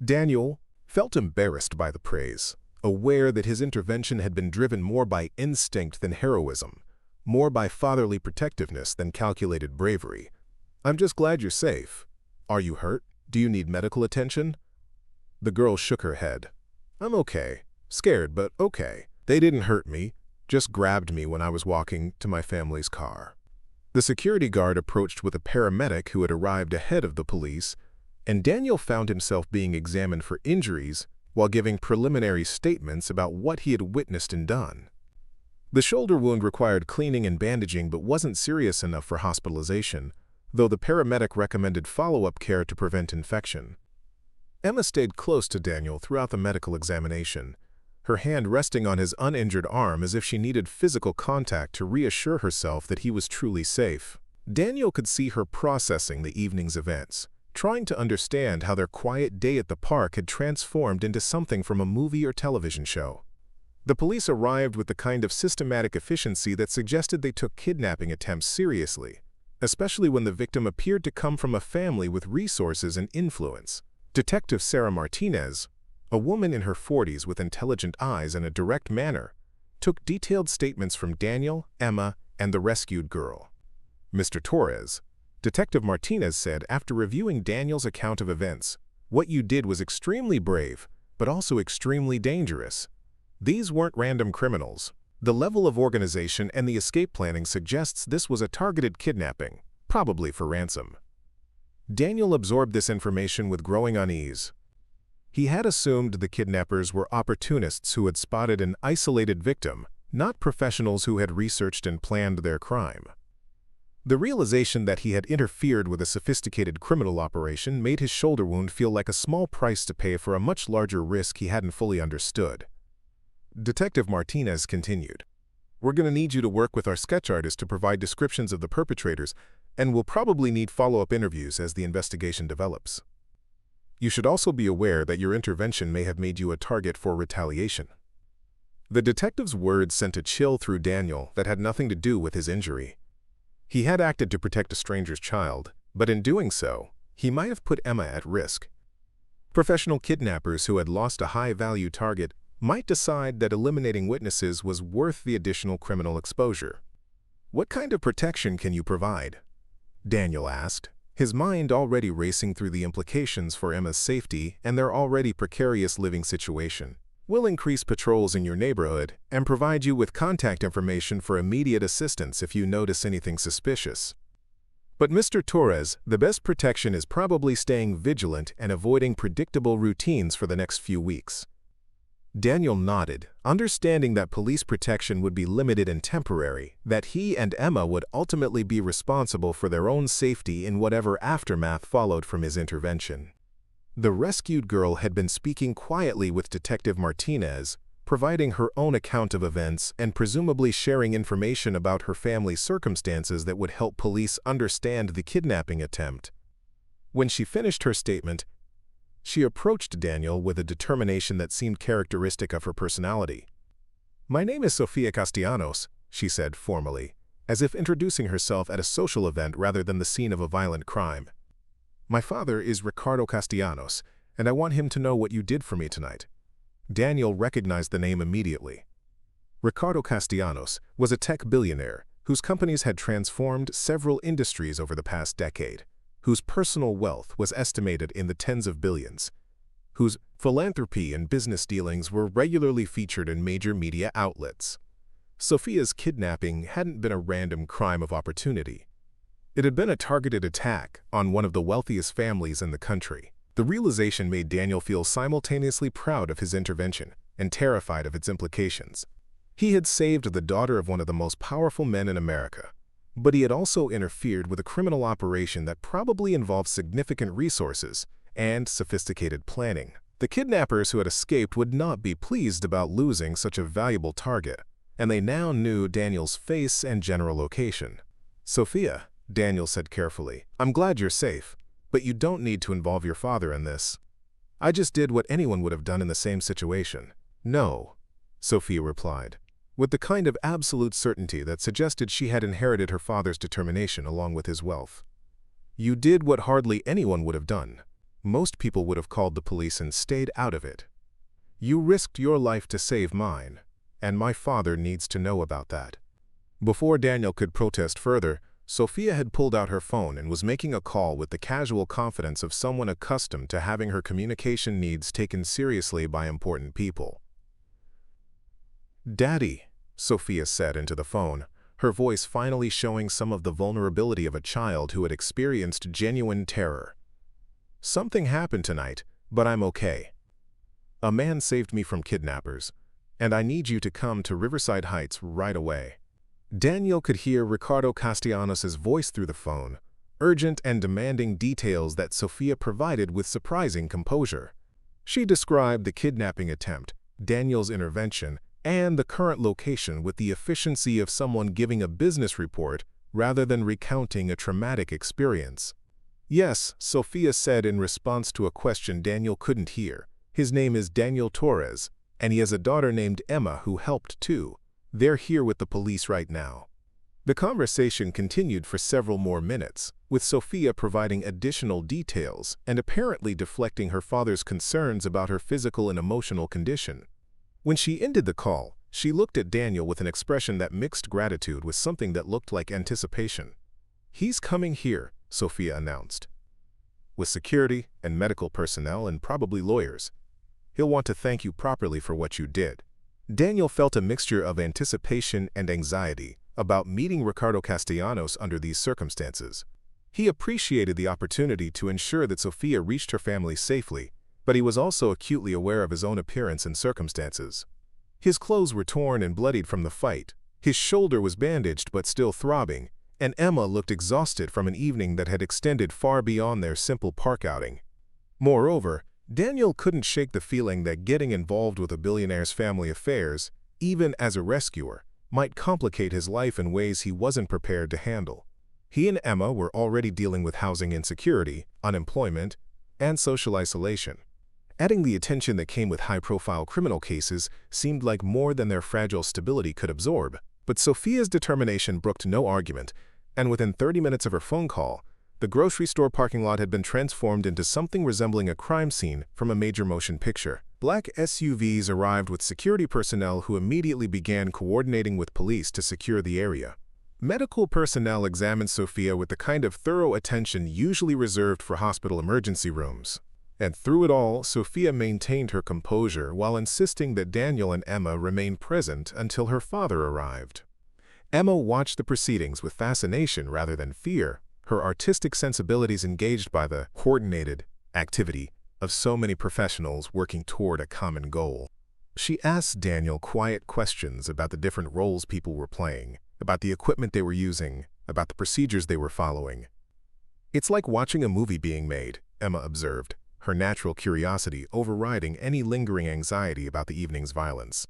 Daniel felt embarrassed by the praise, aware that his intervention had been driven more by instinct than heroism, more by fatherly protectiveness than calculated bravery. "I'm just glad you're safe. Are you hurt? Do you need medical attention?" The girl shook her head. "I'm okay. Scared, but okay. They didn't hurt me, just grabbed me when I was walking to my family's car." The security guard approached with a paramedic who had arrived ahead of the police, and Daniel found himself being examined for injuries while giving preliminary statements about what he had witnessed and done. The shoulder wound required cleaning and bandaging but wasn't serious enough for hospitalization, though the paramedic recommended follow-up care to prevent infection. Emma stayed close to Daniel throughout the medical examination, her hand resting on his uninjured arm as if she needed physical contact to reassure herself that he was truly safe. Daniel could see her processing the evening's events, trying to understand how their quiet day at the park had transformed into something from a movie or television show. The police arrived with the kind of systematic efficiency that suggested they took kidnapping attempts seriously, especially when the victim appeared to come from a family with resources and influence. Detective Sarah Martinez, a woman in her 40s with intelligent eyes and a direct manner, took detailed statements from Daniel, Emma, and the rescued girl. "Mr. Torres," Detective Martinez said after reviewing Daniel's account of events, "what you did was extremely brave, but also extremely dangerous. These weren't random criminals. The level of organization and the escape planning suggests this was a targeted kidnapping, probably for ransom." Daniel absorbed this information with growing unease. He had assumed the kidnappers were opportunists who had spotted an isolated victim, not professionals who had researched and planned their crime. The realization that he had interfered with a sophisticated criminal operation made his shoulder wound feel like a small price to pay for a much larger risk he hadn't fully understood. Detective Martinez continued, "We're going to need you to work with our sketch artist to provide descriptions of the perpetrators, and we'll probably need follow-up interviews as the investigation develops. You should also be aware that your intervention may have made you a target for retaliation." The detective's words sent a chill through Daniel that had nothing to do with his injury. He had acted to protect a stranger's child, but in doing so, he might have put Emma at risk. Professional kidnappers who had lost a high-value target might decide that eliminating witnesses was worth the additional criminal exposure. "What kind of protection can you provide?" Daniel asked, his mind already racing through the implications for Emma's safety and their already precarious living situation. "We'll increase patrols in your neighborhood and provide you with contact information for immediate assistance if you notice anything suspicious. But Mr. Torres, the best protection is probably staying vigilant and avoiding predictable routines for the next few weeks." Daniel nodded, understanding that police protection would be limited and temporary, that he and Emma would ultimately be responsible for their own safety in whatever aftermath followed from his intervention. The rescued girl had been speaking quietly with Detective Martinez, providing her own account of events and presumably sharing information about her family's circumstances that would help police understand the kidnapping attempt. When she finished her statement, she approached Daniel with a determination that seemed characteristic of her personality. "My name is Sofia Castellanos," she said formally, as if introducing herself at a social event rather than the scene of a violent crime. "My father is Ricardo Castellanos, and I want him to know what you did for me tonight." Daniel recognized the name immediately. Ricardo Castellanos was a tech billionaire whose companies had transformed several industries over the past decade, whose personal wealth was estimated in the tens of billions, whose philanthropy and business dealings were regularly featured in major media outlets. Sofia's kidnapping hadn't been a random crime of opportunity. It had been a targeted attack on one of the wealthiest families in the country. The realization made Daniel feel simultaneously proud of his intervention and terrified of its implications. He had saved the daughter of one of the most powerful men in America, but he had also interfered with a criminal operation that probably involved significant resources and sophisticated planning. The kidnappers who had escaped would not be pleased about losing such a valuable target, and they now knew Daniel's face and general location. "Sofia," Daniel said carefully, "I'm glad you're safe, but you don't need to involve your father in this. I just did what anyone would have done in the same situation." "No," Sofia replied, with the kind of absolute certainty that suggested she had inherited her father's determination along with his wealth. "You did what hardly anyone would have done. Most people would have called the police and stayed out of it. You risked your life to save mine, and my father needs to know about that." Before Daniel could protest further, Sofia had pulled out her phone and was making a call with the casual confidence of someone accustomed to having her communication needs taken seriously by important people. "Daddy," Sofia said into the phone, her voice finally showing some of the vulnerability of a child who had experienced genuine terror. "Something happened tonight, but I'm okay. A man saved me from kidnappers, and I need you to come to Riverside Heights right away." Daniel could hear Ricardo Castellanos' voice through the phone, urgent and demanding details that Sofia provided with surprising composure. She described the kidnapping attempt, Daniel's intervention, and the current location with the efficiency of someone giving a business report rather than recounting a traumatic experience. "Yes," Sofia said in response to a question Daniel couldn't hear. "His name is Daniel Torres, and he has a daughter named Emma who helped too. They're here with the police right now." The conversation continued for several more minutes, with Sofia providing additional details and apparently deflecting her father's concerns about her physical and emotional condition. When she ended the call, she looked at Daniel with an expression that mixed gratitude with something that looked like anticipation. "He's coming here," Sofia announced, "with security and medical personnel and probably lawyers. He'll want to thank you properly for what you did." Daniel felt a mixture of anticipation and anxiety about meeting Ricardo Castellanos under these circumstances. He appreciated the opportunity to ensure that Sofia reached her family safely, but he was also acutely aware of his own appearance and circumstances. His clothes were torn and bloodied from the fight, his shoulder was bandaged but still throbbing, and Emma looked exhausted from an evening that had extended far beyond their simple park outing. Moreover, Daniel couldn't shake the feeling that getting involved with a billionaire's family affairs, even as a rescuer, might complicate his life in ways he wasn't prepared to handle. He and Emma were already dealing with housing insecurity, unemployment, and social isolation. Adding the attention that came with high-profile criminal cases seemed like more than their fragile stability could absorb. But Sofia's determination brooked no argument, and within 30 minutes of her phone call, the grocery store parking lot had been transformed into something resembling a crime scene from a major motion picture. Black SUVs arrived with security personnel who immediately began coordinating with police to secure the area. Medical personnel examined Sofia with the kind of thorough attention usually reserved for hospital emergency rooms. And through it all, Sofia maintained her composure while insisting that Daniel and Emma remain present until her father arrived. Emma watched the proceedings with fascination rather than fear, her artistic sensibilities engaged by the coordinated activity of so many professionals working toward a common goal. She asked Daniel quiet questions about the different roles people were playing, about the equipment they were using, about the procedures they were following. "It's like watching a movie being made," Emma observed, her natural curiosity overriding any lingering anxiety about the evening's violence.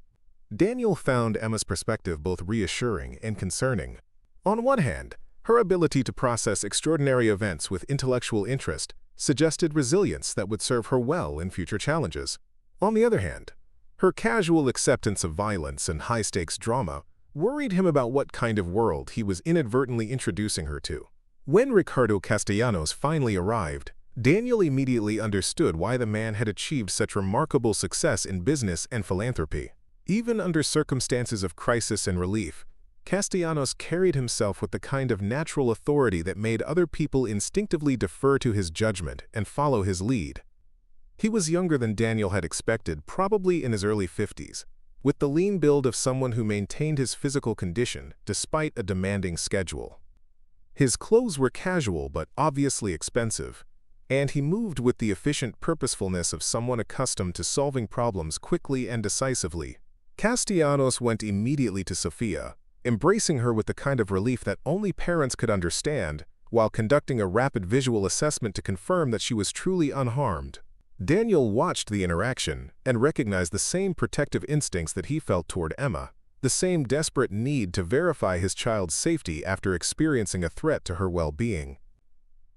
Daniel found Emma's perspective both reassuring and concerning. On one hand, her ability to process extraordinary events with intellectual interest suggested resilience that would serve her well in future challenges. On the other hand, her casual acceptance of violence and high-stakes drama worried him about what kind of world he was inadvertently introducing her to. When Ricardo Castellanos finally arrived, Daniel immediately understood why the man had achieved such remarkable success in business and philanthropy. Even under circumstances of crisis and relief, Castellanos carried himself with the kind of natural authority that made other people instinctively defer to his judgment and follow his lead. He was younger than Daniel had expected, probably in his early 50s, with the lean build of someone who maintained his physical condition despite a demanding schedule. His clothes were casual but obviously expensive, and he moved with the efficient purposefulness of someone accustomed to solving problems quickly and decisively. Castellanos went immediately to Sofia, embracing her with the kind of relief that only parents could understand, while conducting a rapid visual assessment to confirm that she was truly unharmed. Daniel watched the interaction and recognized the same protective instincts that he felt toward Emma, the same desperate need to verify his child's safety after experiencing a threat to her well-being.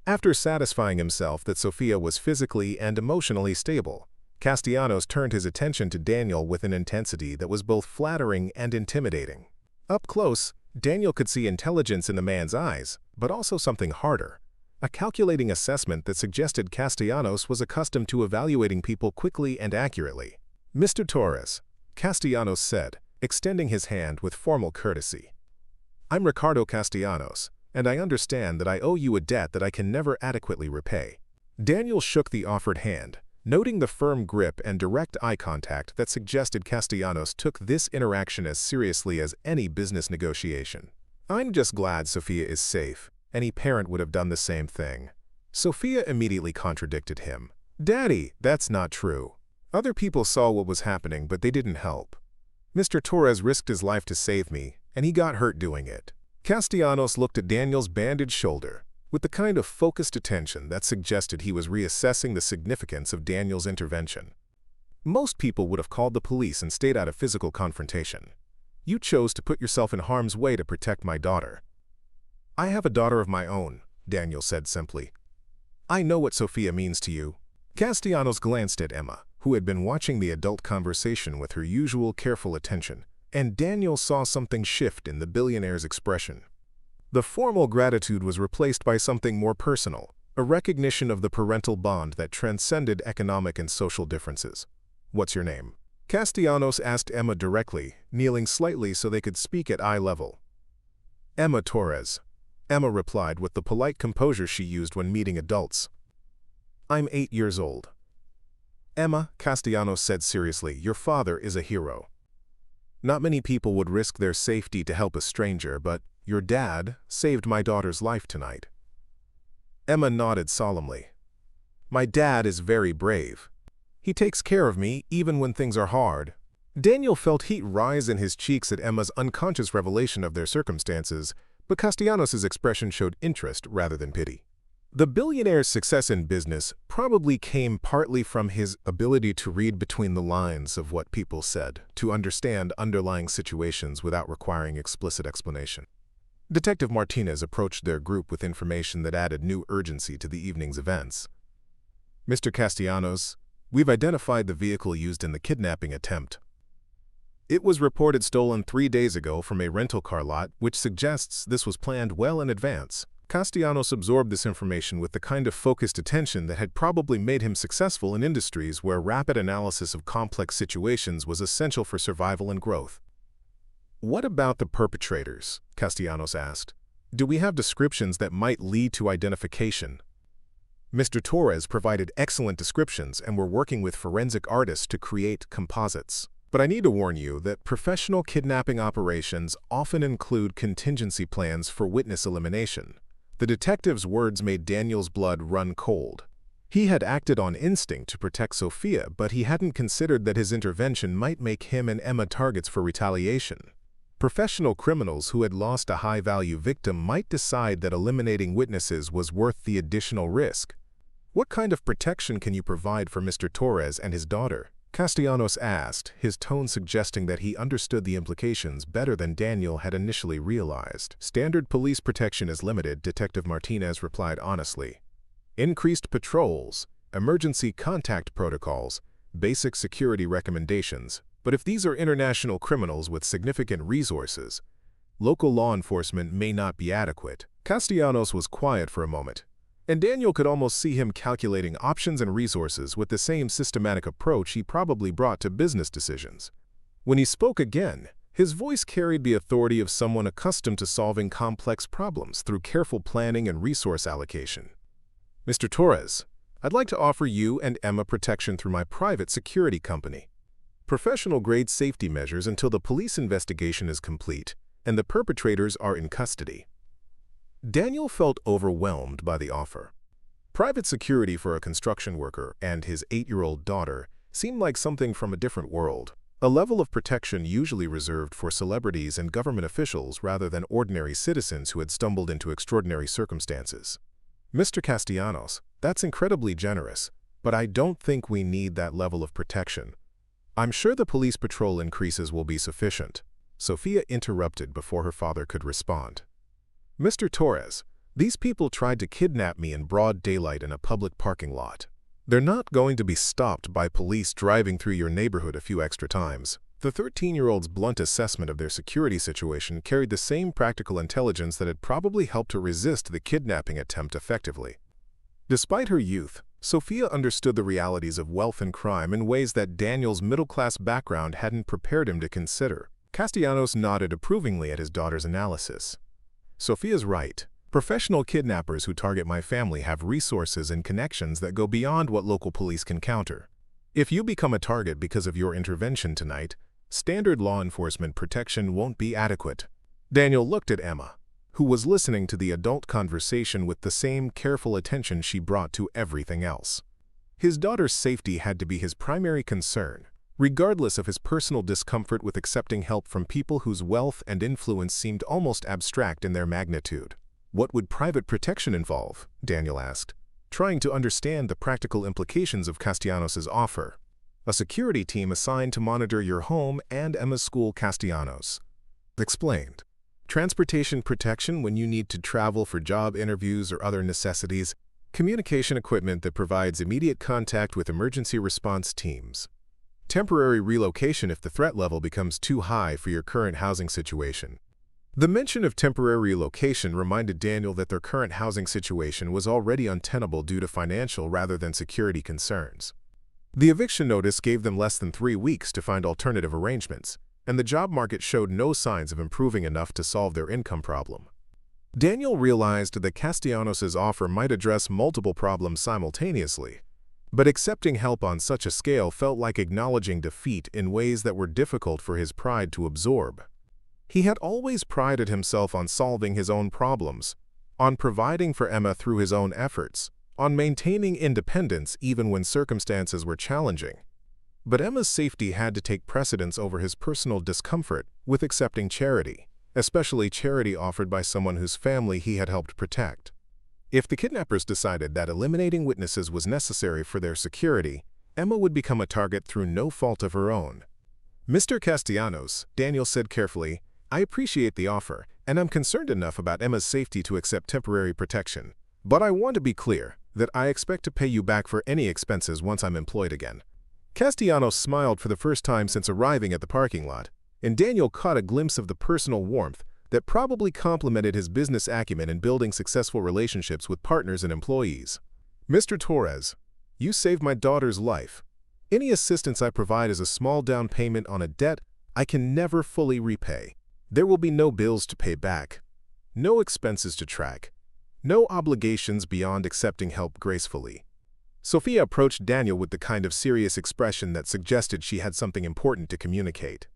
After satisfying himself that Sofia was physically and emotionally stable, Castellanos turned his attention to Daniel with an intensity that was both flattering and intimidating. Up close, Daniel could see intelligence in the man's eyes, but also something harder, a calculating assessment that suggested Castellanos was accustomed to evaluating people quickly and accurately. "Mr. Torres," Castellanos said, extending his hand with formal courtesy. "I'm Ricardo Castellanos, and I understand that I owe you a debt that I can never adequately repay." Daniel shook the offered hand, noting the firm grip and direct eye contact that suggested Castellanos took this interaction as seriously as any business negotiation. "I'm just glad Sofia is safe. Any parent would have done the same thing." Sofia immediately contradicted him. "Daddy, that's not true. Other people saw what was happening, but they didn't help. Mr. Torres risked his life to save me, and he got hurt doing it." Castellanos looked at Daniel's bandaged shoulder with the kind of focused attention that suggested he was reassessing the significance of Daniel's intervention. "Most people would have called the police and stayed out of physical confrontation. You chose to put yourself in harm's way to protect my daughter." "I have a daughter of my own," Daniel said simply. "I know what Sofia means to you." Castellanos glanced at Emma, who had been watching the adult conversation with her usual careful attention, and Daniel saw something shift in the billionaire's expression. The formal gratitude was replaced by something more personal, a recognition of the parental bond that transcended economic and social differences. "What's your name?" Castellanos asked Emma directly, kneeling slightly so they could speak at eye level. "Emma Torres," Emma replied with the polite composure she used when meeting adults. "I'm 8 years old." "Emma," Castellanos said seriously, "your father is a hero. Not many people would risk their safety to help a stranger, but your dad saved my daughter's life tonight." Emma nodded solemnly. "My dad is very brave. He takes care of me even when things are hard." Daniel felt heat rise in his cheeks at Emma's unconscious revelation of their circumstances, but Castellanos' expression showed interest rather than pity. The billionaire's success in business probably came partly from his ability to read between the lines of what people said, to understand underlying situations without requiring explicit explanation. Detective Martinez approached their group with information that added new urgency to the evening's events. "Mr. Castellanos, we've identified the vehicle used in the kidnapping attempt. It was reported stolen 3 days ago from a rental car lot, which suggests this was planned well in advance." Castellanos absorbed this information with the kind of focused attention that had probably made him successful in industries where rapid analysis of complex situations was essential for survival and growth. "What about the perpetrators?" Castellanos asked. "Do we have descriptions that might lead to identification?" Mr. Torres provided excellent descriptions, and we're working with forensic artists to create composites. But I need to warn you that professional kidnapping operations often include contingency plans for witness elimination. The detective's words made Daniel's blood run cold. He had acted on instinct to protect Sofia, but he hadn't considered that his intervention might make him and Emma targets for retaliation. Professional criminals who had lost a high-value victim might decide that eliminating witnesses was worth the additional risk. "What kind of protection can you provide for Mr. Torres and his daughter?" Castellanos asked, his tone suggesting that he understood the implications better than Daniel had initially realized. "Standard police protection is limited," Detective Martinez replied honestly. "Increased patrols, emergency contact protocols, basic security recommendations. But if these are international criminals with significant resources, local law enforcement may not be adequate." Castellanos was quiet for a moment, and Daniel could almost see him calculating options and resources with the same systematic approach he probably brought to business decisions. When he spoke again, his voice carried the authority of someone accustomed to solving complex problems through careful planning and resource allocation. "Mr. Torres, I'd like to offer you and Emma protection through my private security company. Professional-grade safety measures until the police investigation is complete and the perpetrators are in custody." Daniel felt overwhelmed by the offer. Private security for a construction worker and his 8-year-old daughter seemed like something from a different world, a level of protection usually reserved for celebrities and government officials rather than ordinary citizens who had stumbled into extraordinary circumstances. "Mr. Castellanos, that's incredibly generous, but I don't think we need that level of protection. I'm sure the police patrol increases will be sufficient." Sofia interrupted before her father could respond. "Mr. Torres, these people tried to kidnap me in broad daylight in a public parking lot. They're not going to be stopped by police driving through your neighborhood a few extra times." The 13-year-old's blunt assessment of their security situation carried the same practical intelligence that had probably helped her resist the kidnapping attempt effectively. Despite her youth, Sofia understood the realities of wealth and crime in ways that Daniel's middle-class background hadn't prepared him to consider. Castellanos nodded approvingly at his daughter's analysis. "Sofia's right. Professional kidnappers who target my family have resources and connections that go beyond what local police can counter. If you become a target because of your intervention tonight, standard law enforcement protection won't be adequate." Daniel looked at Emma, who was listening to the adult conversation with the same careful attention she brought to everything else. His daughter's safety had to be his primary concern, regardless of his personal discomfort with accepting help from people whose wealth and influence seemed almost abstract in their magnitude. "What would private protection involve?" Daniel asked, trying to understand the practical implications of Castellanos' offer. "A security team assigned to monitor your home and Emma's school." Castellanos explained. "Transportation protection when you need to travel for job interviews or other necessities. Communication equipment that provides immediate contact with emergency response teams. Temporary relocation if the threat level becomes too high for your current housing situation." The mention of temporary relocation reminded Daniel that their current housing situation was already untenable due to financial rather than security concerns. The eviction notice gave them less than 3 weeks to find alternative arrangements, and the job market showed no signs of improving enough to solve their income problem. Daniel realized that Castellanos' offer might address multiple problems simultaneously, but accepting help on such a scale felt like acknowledging defeat in ways that were difficult for his pride to absorb. He had always prided himself on solving his own problems, on providing for Emma through his own efforts, on maintaining independence even when circumstances were challenging. But Emma's safety had to take precedence over his personal discomfort with accepting charity, especially charity offered by someone whose family he had helped protect. If the kidnappers decided that eliminating witnesses was necessary for their security, Emma would become a target through no fault of her own. "Mr. Castellanos," Daniel said carefully, "I appreciate the offer, and I'm concerned enough about Emma's safety to accept temporary protection. But I want to be clear that I expect to pay you back for any expenses once I'm employed again." Castellanos smiled for the first time since arriving at the parking lot, and Daniel caught a glimpse of the personal warmth that probably complemented his business acumen in building successful relationships with partners and employees. "Mr. Torres, you saved my daughter's life. Any assistance I provide is a small down payment on a debt I can never fully repay. There will be no bills to pay back, no expenses to track, no obligations beyond accepting help gracefully." Sofia approached Daniel with the kind of serious expression that suggested she had something important to communicate.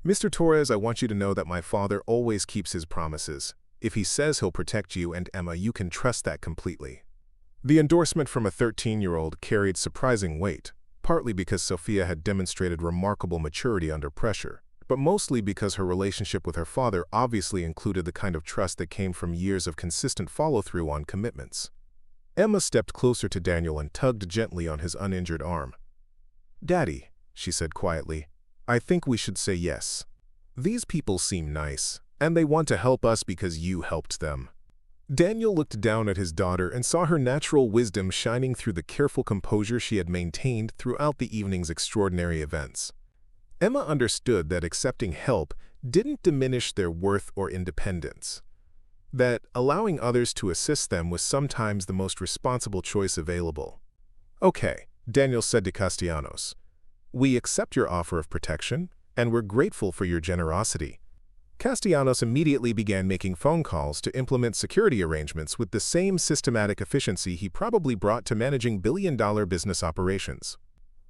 "Mr. Torres, I want you to know that my father always keeps his promises. If he says he'll protect you and Emma, you can trust that completely." The endorsement from a 13-year-old carried surprising weight, partly because Sofia had demonstrated remarkable maturity under pressure, but mostly because her relationship with her father obviously included the kind of trust that came from years of consistent follow-through on commitments. Emma stepped closer to Daniel and tugged gently on his uninjured arm. "Daddy," she said quietly, "I think we should say yes. These people seem nice, and they want to help us because you helped them." Daniel looked down at his daughter and saw her natural wisdom shining through the careful composure she had maintained throughout the evening's extraordinary events. Emma understood that accepting help didn't diminish their worth or independence, that allowing others to assist them was sometimes the most responsible choice available. "Okay," Daniel said to Castellanos. "We accept your offer of protection, and we're grateful for your generosity." Castellanos immediately began making phone calls to implement security arrangements with the same systematic efficiency he probably brought to managing billion-dollar business operations.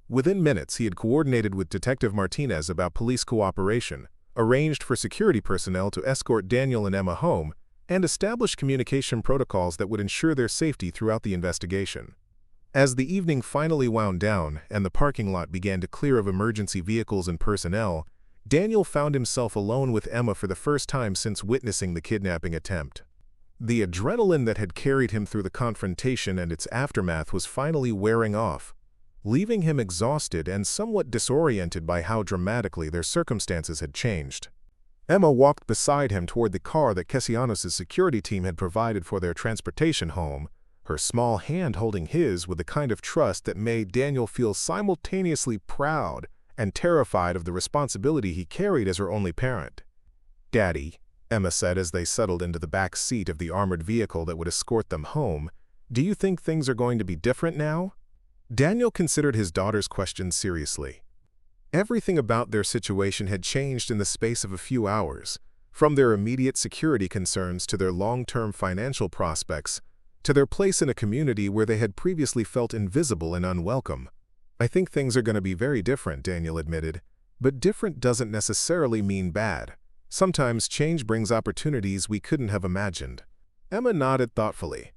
Within minutes, he had coordinated with Detective Martinez about police cooperation, arranged for security personnel to escort Daniel and Emma home, and established communication protocols that would ensure their safety throughout the investigation. As the evening finally wound down and the parking lot began to clear of emergency vehicles and personnel, Daniel found himself alone with Emma for the first time since witnessing the kidnapping attempt. The adrenaline that had carried him through the confrontation and its aftermath was finally wearing off, leaving him exhausted and somewhat disoriented by how dramatically their circumstances had changed. Emma walked beside him toward the car that Castellanos' security team had provided for their transportation home, her small hand holding his with the kind of trust that made Daniel feel simultaneously proud and terrified of the responsibility he carried as her only parent. "Daddy," Emma said as they settled into the back seat of the armored vehicle that would escort them home, "do you think things are going to be different now?" Daniel considered his daughter's question seriously. Everything about their situation had changed in the space of a few hours, from their immediate security concerns to their long-term financial prospects, to their place in a community where they had previously felt invisible and unwelcome. "I think things are going to be very different," Daniel admitted, "but different doesn't necessarily mean bad. Sometimes change brings opportunities we couldn't have imagined." Emma nodded thoughtfully.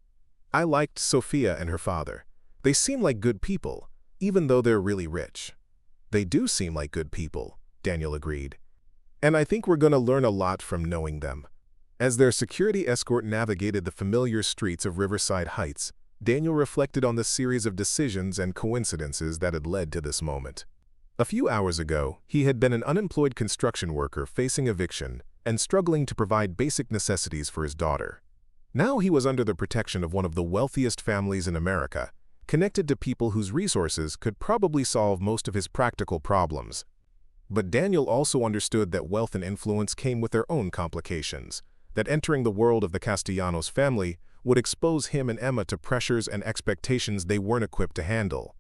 "I liked Sofia and her father. They seem like good people, even though they're really rich." "They do seem like good people," Daniel agreed. "And I think we're going to learn a lot from knowing them." As their security escort navigated the familiar streets of Riverside Heights, Daniel reflected on the series of decisions and coincidences that had led to this moment. A few hours ago, he had been an unemployed construction worker facing eviction and struggling to provide basic necessities for his daughter. Now he was under the protection of one of the wealthiest families in America, connected to people whose resources could probably solve most of his practical problems. But Daniel also understood that wealth and influence came with their own complications, that entering the world of the Castellanos family would expose him and Emma to pressures and expectations they weren't equipped to handle.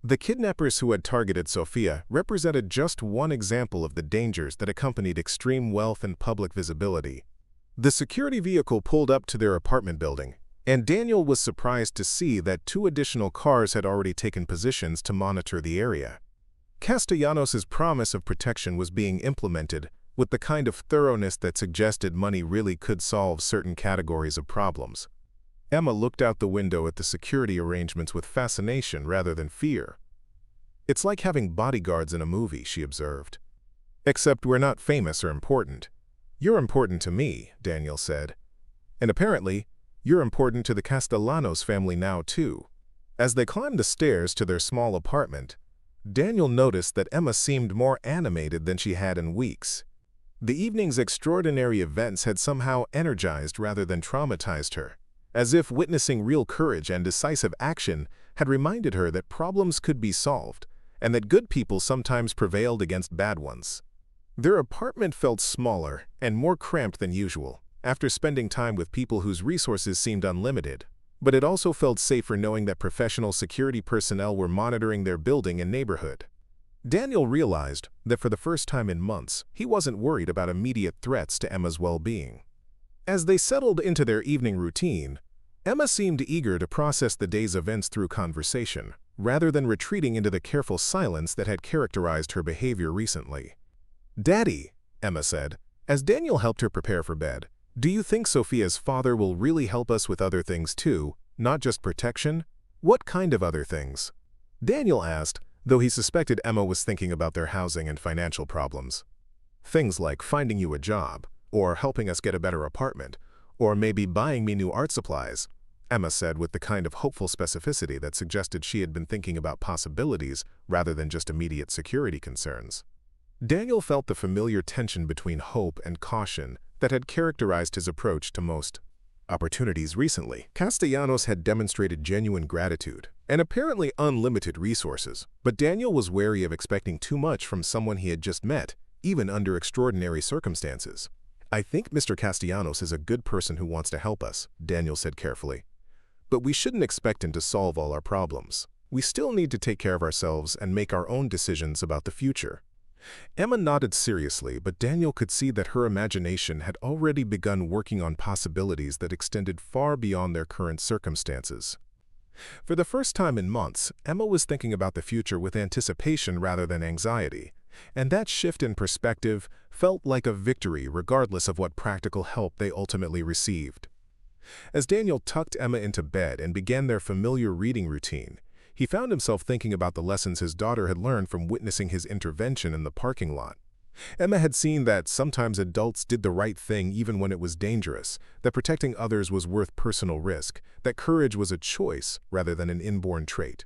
The kidnappers who had targeted Sofia represented just one example of the dangers that accompanied extreme wealth and public visibility. The security vehicle pulled up to their apartment building, and Daniel was surprised to see that 2 additional cars had already taken positions to monitor the area. Castellanos' promise of protection was being implemented with the kind of thoroughness that suggested money really could solve certain categories of problems. Emma looked out the window at the security arrangements with fascination rather than fear. "It's like having bodyguards in a movie," she observed. "Except we're not famous or important." "You're important to me," Daniel said. "And apparently, you're important to the Castellanos family now, too." As they climbed the stairs to their small apartment, Daniel noticed that Emma seemed more animated than she had in weeks. The evening's extraordinary events had somehow energized rather than traumatized her, as if witnessing real courage and decisive action had reminded her that problems could be solved, and that good people sometimes prevailed against bad ones. Their apartment felt smaller and more cramped than usual, after spending time with people whose resources seemed unlimited, but it also felt safer knowing that professional security personnel were monitoring their building and neighborhood. Daniel realized that for the first time in months, he wasn't worried about immediate threats to Emma's well-being. As they settled into their evening routine, Emma seemed eager to process the day's events through conversation, rather than retreating into the careful silence that had characterized her behavior recently. "Daddy," Emma said, as Daniel helped her prepare for bed, "do you think Sofia's father will really help us with other things too, Not just protection? What kind of other things? Daniel asked, though he suspected Emma was thinking about their housing and financial problems. Things like finding you a job, or helping us get a better apartment, or maybe buying me new art supplies, Emma said with the kind of hopeful specificity that suggested she had been thinking about possibilities rather than just immediate security concerns. Daniel felt the familiar tension between hope and caution that had characterized his approach to most opportunities recently. Castellanos had demonstrated genuine gratitude and apparently unlimited resources, but Daniel was wary of expecting too much from someone he had just met, even under extraordinary circumstances. "I think Mr. Castellanos is a good person who wants to help us," Daniel said carefully. "But we shouldn't expect him to solve all our problems. We still need to take care of ourselves and make our own decisions about the future." Emma nodded seriously, but Daniel could see that her imagination had already begun working on possibilities that extended far beyond their current circumstances. For the first time in months, Emma was thinking about the future with anticipation rather than anxiety, and that shift in perspective felt like a victory regardless of what practical help they ultimately received. As Daniel tucked Emma into bed and began their familiar reading routine, he found himself thinking about the lessons his daughter had learned from witnessing his intervention in the parking lot. Emma had seen that sometimes adults did the right thing even when it was dangerous, that protecting others was worth personal risk, that courage was a choice rather than an inborn trait.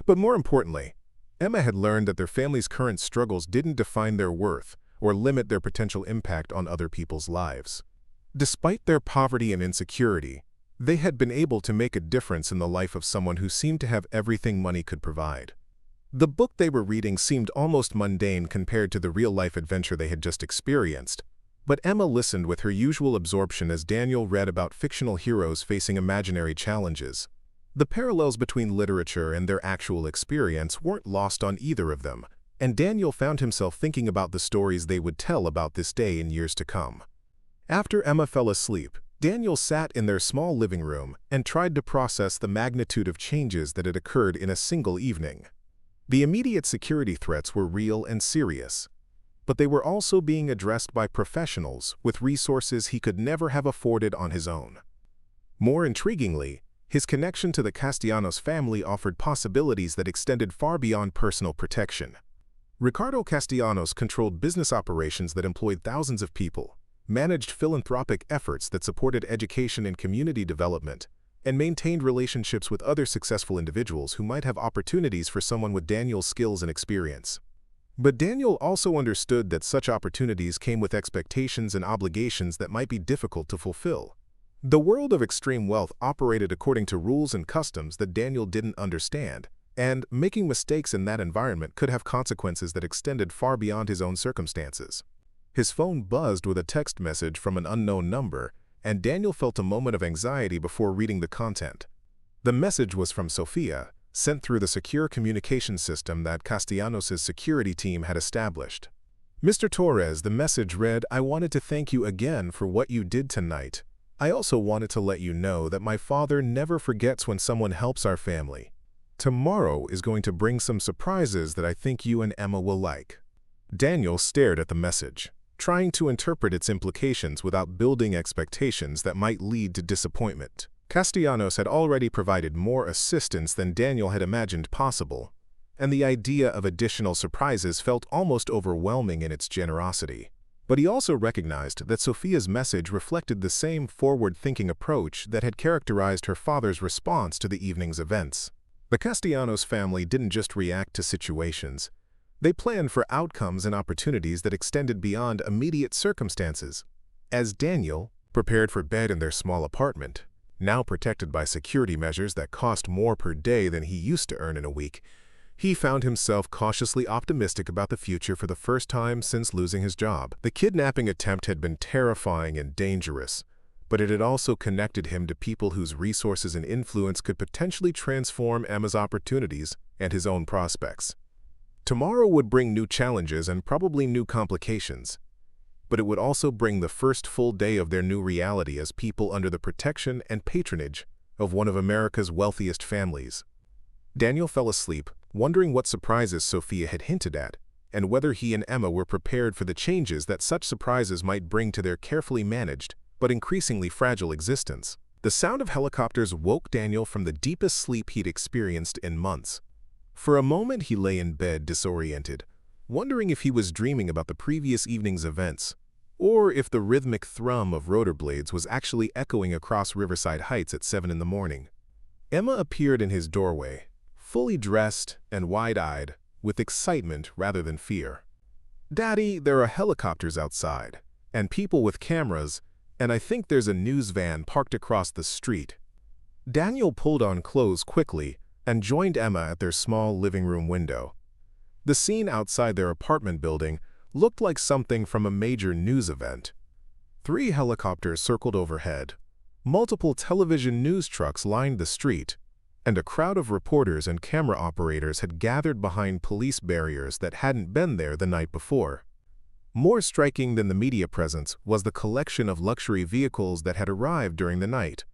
But more importantly, Emma had learned that their family's current struggles didn't define their worth or limit their potential impact on other people's lives. Despite their poverty and insecurity, they had been able to make a difference in the life of someone who seemed to have everything money could provide. The book they were reading seemed almost mundane compared to the real-life adventure they had just experienced, but Emma listened with her usual absorption as Daniel read about fictional heroes facing imaginary challenges. The parallels between literature and their actual experience weren't lost on either of them, and Daniel found himself thinking about the stories they would tell about this day in years to come. After Emma fell asleep, Daniel sat in their small living room and tried to process the magnitude of changes that had occurred in a single evening. The immediate security threats were real and serious, but they were also being addressed by professionals with resources he could never have afforded on his own. More intriguingly, his connection to the Castellanos family offered possibilities that extended far beyond personal protection. Ricardo Castellanos controlled business operations that employed thousands of people, managed philanthropic efforts that supported education and community development, and maintained relationships with other successful individuals who might have opportunities for someone with Daniel's skills and experience. But Daniel also understood that such opportunities came with expectations and obligations that might be difficult to fulfill. The world of extreme wealth operated according to rules and customs that Daniel didn't understand, and making mistakes in that environment could have consequences that extended far beyond his own circumstances. His phone buzzed with a text message from an unknown number, and Daniel felt a moment of anxiety before reading the content. The message was from Sofia, sent through the secure communication system that Castellanos' security team had established. "Mr. Torres," the message read, "I wanted to thank you again for what you did tonight. I also wanted to let you know that my father never forgets when someone helps our family. Tomorrow is going to bring some surprises that I think you and Emma will like." Daniel stared at the message, trying to interpret its implications without building expectations that might lead to disappointment. Castellanos had already provided more assistance than Daniel had imagined possible, and the idea of additional surprises felt almost overwhelming in its generosity. But he also recognized that Sofia's message reflected the same forward-thinking approach that had characterized her father's response to the evening's events. The Castellanos family didn't just react to situations. They planned for outcomes and opportunities that extended beyond immediate circumstances. As Daniel prepared for bed in their small apartment, now protected by security measures that cost more per day than he used to earn in a week, he found himself cautiously optimistic about the future for the first time since losing his job. The kidnapping attempt had been terrifying and dangerous, but it had also connected him to people whose resources and influence could potentially transform Emma's opportunities and his own prospects. Tomorrow would bring new challenges and probably new complications, but it would also bring the first full day of their new reality as people under the protection and patronage of one of America's wealthiest families. Daniel fell asleep, wondering what surprises Sofia had hinted at, and whether he and Emma were prepared for the changes that such surprises might bring to their carefully managed but increasingly fragile existence. The sound of helicopters woke Daniel from the deepest sleep he'd experienced in months. For a moment he lay in bed disoriented, wondering if he was dreaming about the previous evening's events, or if the rhythmic thrum of rotor blades was actually echoing across Riverside Heights at 7 in the morning. Emma appeared in his doorway, fully dressed and wide-eyed, with excitement rather than fear. "Daddy, there are helicopters outside, and people with cameras, and I think there's a news van parked across the street." Daniel pulled on clothes quickly and joined Emma at their small living room window. The scene outside their apartment building looked like something from a major news event. 3 helicopters circled overhead, multiple television news trucks lined the street, and a crowd of reporters and camera operators had gathered behind police barriers that hadn't been there the night before. More striking than the media presence was the collection of luxury vehicles that had arrived during the night.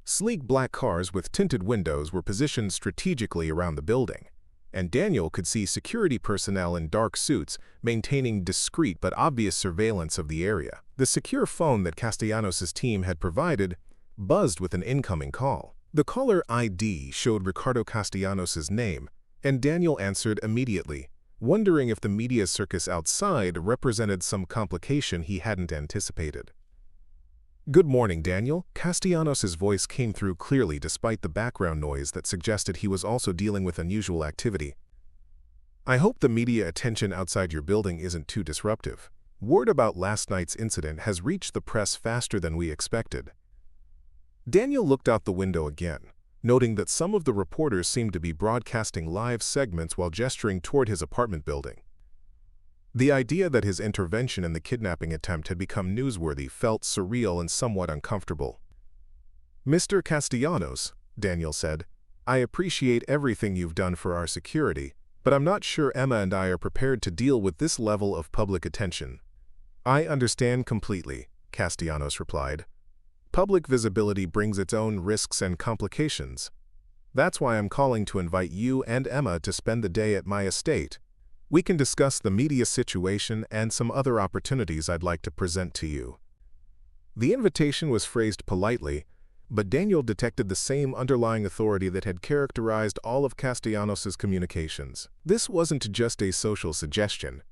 Sleek black cars with tinted windows were positioned strategically around the building, and Daniel could see security personnel in dark suits maintaining discreet but obvious surveillance of the area. The secure phone that Castellanos' team had provided buzzed with an incoming call. The caller ID showed Ricardo Castellanos' name, and Daniel answered immediately, wondering if the media circus outside represented some complication he hadn't anticipated. "Good morning, Daniel." Castellanos' voice came through clearly despite the background noise that suggested he was also dealing with unusual activity. "I hope the media attention outside your building isn't too disruptive. Word about last night's incident has reached the press faster than we expected." Daniel looked out the window again, noting that some of the reporters seemed to be broadcasting live segments while gesturing toward his apartment building. The idea that his intervention in the kidnapping attempt had become newsworthy felt surreal and somewhat uncomfortable. "Mr. Castellanos," Daniel said, "I appreciate everything you've done for our security, but I'm not sure Emma and I are prepared to deal with this level of public attention." "I understand completely," Castellanos replied. "Public visibility brings its own risks and complications. That's why I'm calling to invite you and Emma to spend the day at my estate. We can discuss the media situation and some other opportunities I'd like to present to you." The invitation was phrased politely, but Daniel detected the same underlying authority that had characterized all of Castellanos' communications. This wasn't just a social suggestion.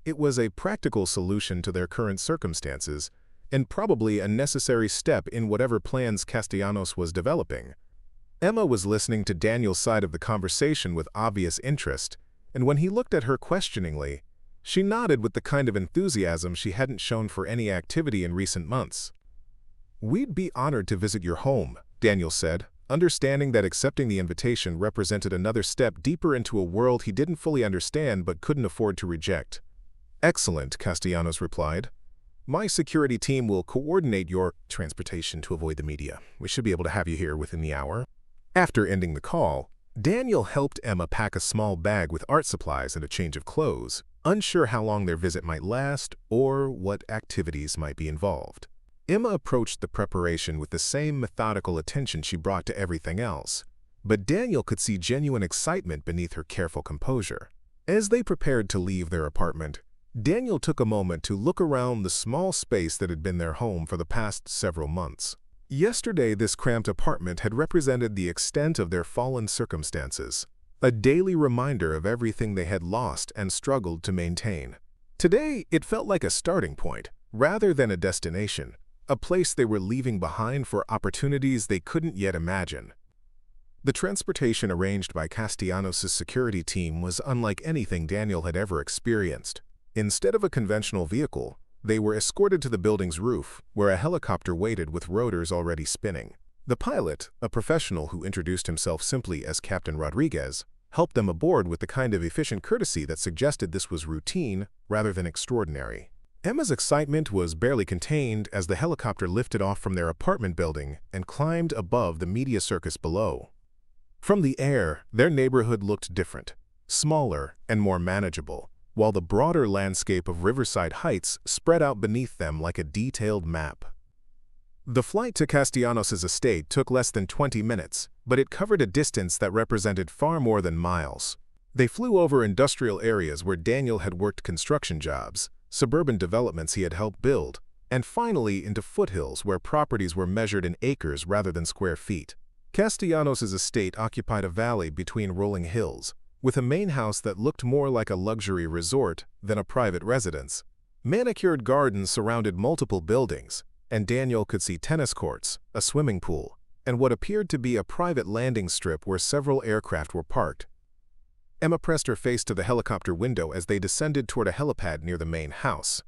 It was a practical solution to their current circumstances, and probably a necessary step in whatever plans Castellanos was developing. Emma was listening to Daniel's side of the conversation with obvious interest, and when he looked at her questioningly, she nodded with the kind of enthusiasm she hadn't shown for any activity in recent months. "We'd be honored to visit your home," Daniel said, understanding that accepting the invitation represented another step deeper into a world he didn't fully understand but couldn't afford to reject. "Excellent," Castellanos replied. "My security team will coordinate your transportation to avoid the media. We should be able to have you here within the hour." After ending the call, Daniel helped Emma pack a small bag with art supplies and a change of clothes, unsure how long their visit might last or what activities might be involved. Emma approached the preparation with the same methodical attention she brought to everything else, but Daniel could see genuine excitement beneath her careful composure. As they prepared to leave their apartment, Daniel took a moment to look around the small space that had been their home for the past several months. Yesterday, this cramped apartment had represented the extent of their fallen circumstances, a daily reminder of everything they had lost and struggled to maintain. Today, it felt like a starting point, rather than a destination, a place they were leaving behind for opportunities they couldn't yet imagine. The transportation arranged by Castellanos' security team was unlike anything Daniel had ever experienced. Instead of a conventional vehicle, they were escorted to the building's roof, where a helicopter waited with rotors already spinning. The pilot, a professional who introduced himself simply as Captain Rodriguez, helped them aboard with the kind of efficient courtesy that suggested this was routine rather than extraordinary. Emma's excitement was barely contained as the helicopter lifted off from their apartment building and climbed above the media circus below. From the air, their neighborhood looked different, smaller and more manageable, while the broader landscape of Riverside Heights spread out beneath them like a detailed map. The flight to Castellanos' estate took less than 20 minutes, but it covered a distance that represented far more than miles. They flew over industrial areas where Daniel had worked construction jobs, suburban developments he had helped build, and finally into foothills where properties were measured in acres rather than square feet. Castellanos' estate occupied a valley between rolling hills, with a main house that looked more like a luxury resort than a private residence. Manicured gardens surrounded multiple buildings, and Daniel could see tennis courts, a swimming pool, and what appeared to be a private landing strip where several aircraft were parked. Emma pressed her face to the helicopter window as they descended toward a helipad near the main house.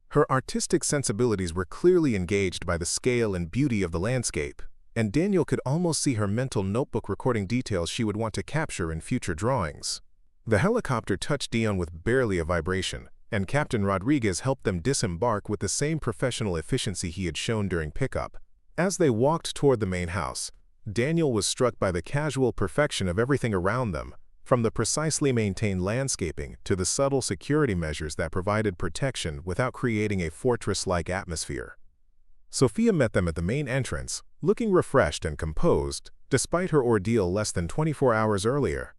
Her artistic sensibilities were clearly engaged by the scale and beauty of the landscape, and Daniel could almost see her mental notebook recording details she would want to capture in future drawings. The helicopter touched down with barely a vibration, and Captain Rodriguez helped them disembark with the same professional efficiency he had shown during pickup. As they walked toward the main house, Daniel was struck by the casual perfection of everything around them, from the precisely maintained landscaping to the subtle security measures that provided protection without creating a fortress-like atmosphere. Sofia met them at the main entrance, looking refreshed and composed, despite her ordeal less than 24 hours earlier.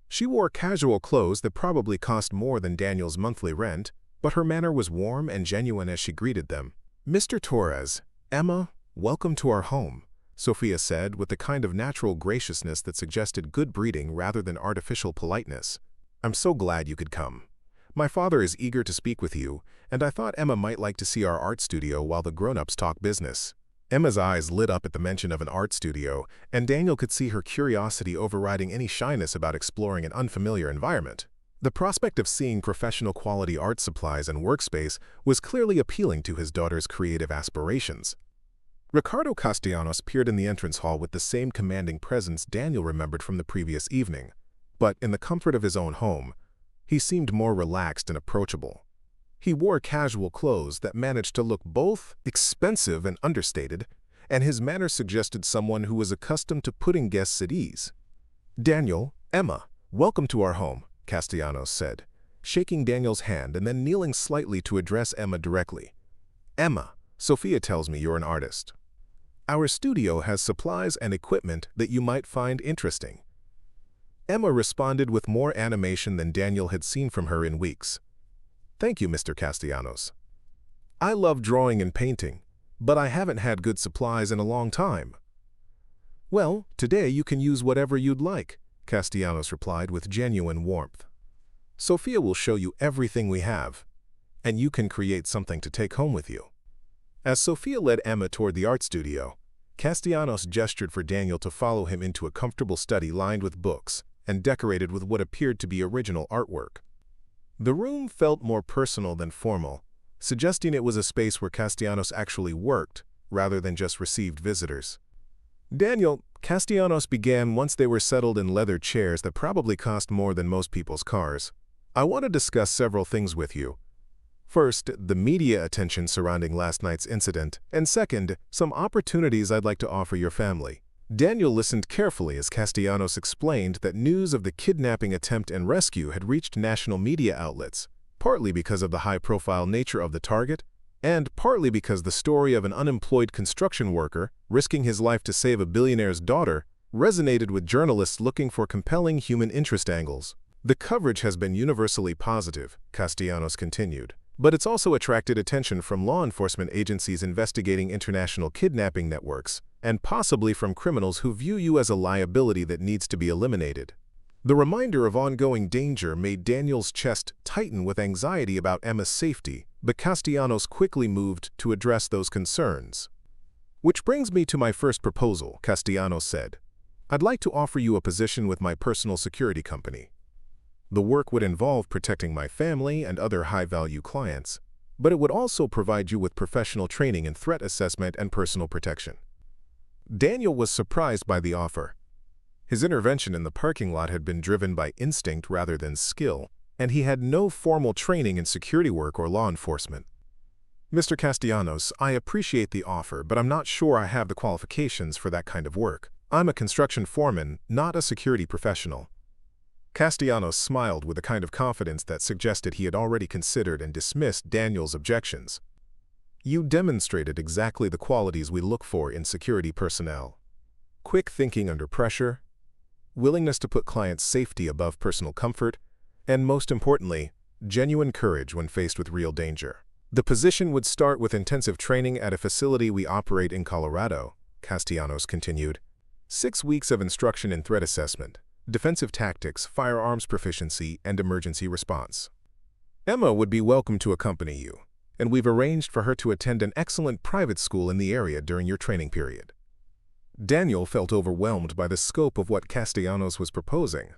She wore casual clothes that probably cost more than Daniel's monthly rent, but her manner was warm and genuine as she greeted them. "Mr. Torres, Emma, welcome to our home," Sofia said with the kind of natural graciousness that suggested good breeding rather than artificial politeness. "I'm so glad you could come. My father is eager to speak with you, and I thought Emma might like to see our art studio while the grown-ups talk business." Emma's eyes lit up at the mention of an art studio, and Daniel could see her curiosity overriding any shyness about exploring an unfamiliar environment. The prospect of seeing professional-quality art supplies and workspace was clearly appealing to his daughter's creative aspirations. Ricardo Castellanos appeared in the entrance hall with the same commanding presence Daniel remembered from the previous evening, but in the comfort of his own home, he seemed more relaxed and approachable. He wore casual clothes that managed to look both expensive and understated, and his manner suggested someone who was accustomed to putting guests at ease. "Daniel, Emma, welcome to our home," Castellanos said, shaking Daniel's hand and then kneeling slightly to address Emma directly. "Emma, Sofia tells me you're an artist. Our studio has supplies and equipment that you might find interesting." Emma responded with more animation than Daniel had seen from her in weeks. "Thank you, Mr. Castellanos. I love drawing and painting, but I haven't had good supplies in a long time." "Well, today you can use whatever you'd like," Castellanos replied with genuine warmth. "Sofia will show you everything we have, and you can create something to take home with you." As Sofia led Emma toward the art studio, Castellanos gestured for Daniel to follow him into a comfortable study lined with books and decorated with what appeared to be original artwork. The room felt more personal than formal, suggesting it was a space where Castellanos actually worked, rather than just received visitors. "Daniel," Castellanos began once they were settled in leather chairs that probably cost more than most people's cars, "I want to discuss several things with you. First, the media attention surrounding last night's incident, and second, some opportunities I'd like to offer your family." Daniel listened carefully as Castellanos explained that news of the kidnapping attempt and rescue had reached national media outlets, partly because of the high-profile nature of the target, and partly because the story of an unemployed construction worker risking his life to save a billionaire's daughter resonated with journalists looking for compelling human interest angles. "The coverage has been universally positive," Castellanos continued, "but it's also attracted attention from law enforcement agencies investigating international kidnapping networks, and possibly from criminals who view you as a liability that needs to be eliminated." The reminder of ongoing danger made Daniel's chest tighten with anxiety about Emma's safety, but Castellanos quickly moved to address those concerns. "Which brings me to my first proposal," Castellanos said. "I'd like to offer you a position with my personal security company. The work would involve protecting my family and other high-value clients, but it would also provide you with professional training in threat assessment and personal protection." Daniel was surprised by the offer. His intervention in the parking lot had been driven by instinct rather than skill, and he had no formal training in security work or law enforcement. "Mr. Castellanos, I appreciate the offer, but I'm not sure I have the qualifications for that kind of work. I'm a construction foreman, not a security professional." Castellanos smiled with a kind of confidence that suggested he had already considered and dismissed Daniel's objections. "You demonstrated exactly the qualities we look for in security personnel. Quick thinking under pressure, willingness to put clients' safety above personal comfort, and most importantly, genuine courage when faced with real danger." The position would start with intensive training at a facility we operate in Colorado, Castellanos continued. 6 weeks of instruction in threat assessment, defensive tactics, firearms proficiency, and emergency response. Emma would be welcome to accompany you, and we've arranged for her to attend an excellent private school in the area during your training period. Daniel felt overwhelmed by the scope of what Castellanos was proposing.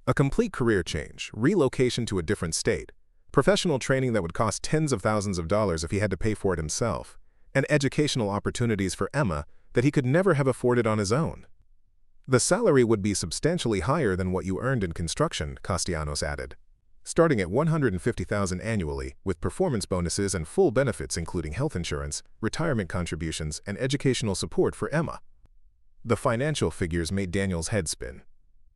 A complete career change, relocation to a different state, professional training that would cost tens of thousands of dollars if he had to pay for it himself, and educational opportunities for Emma that he could never have afforded on his own. The salary would be substantially higher than what you earned in construction, Castellanos added, starting at $150,000 annually with performance bonuses and full benefits including health insurance, retirement contributions, and educational support for Emma. The financial figures made Daniel's head spin.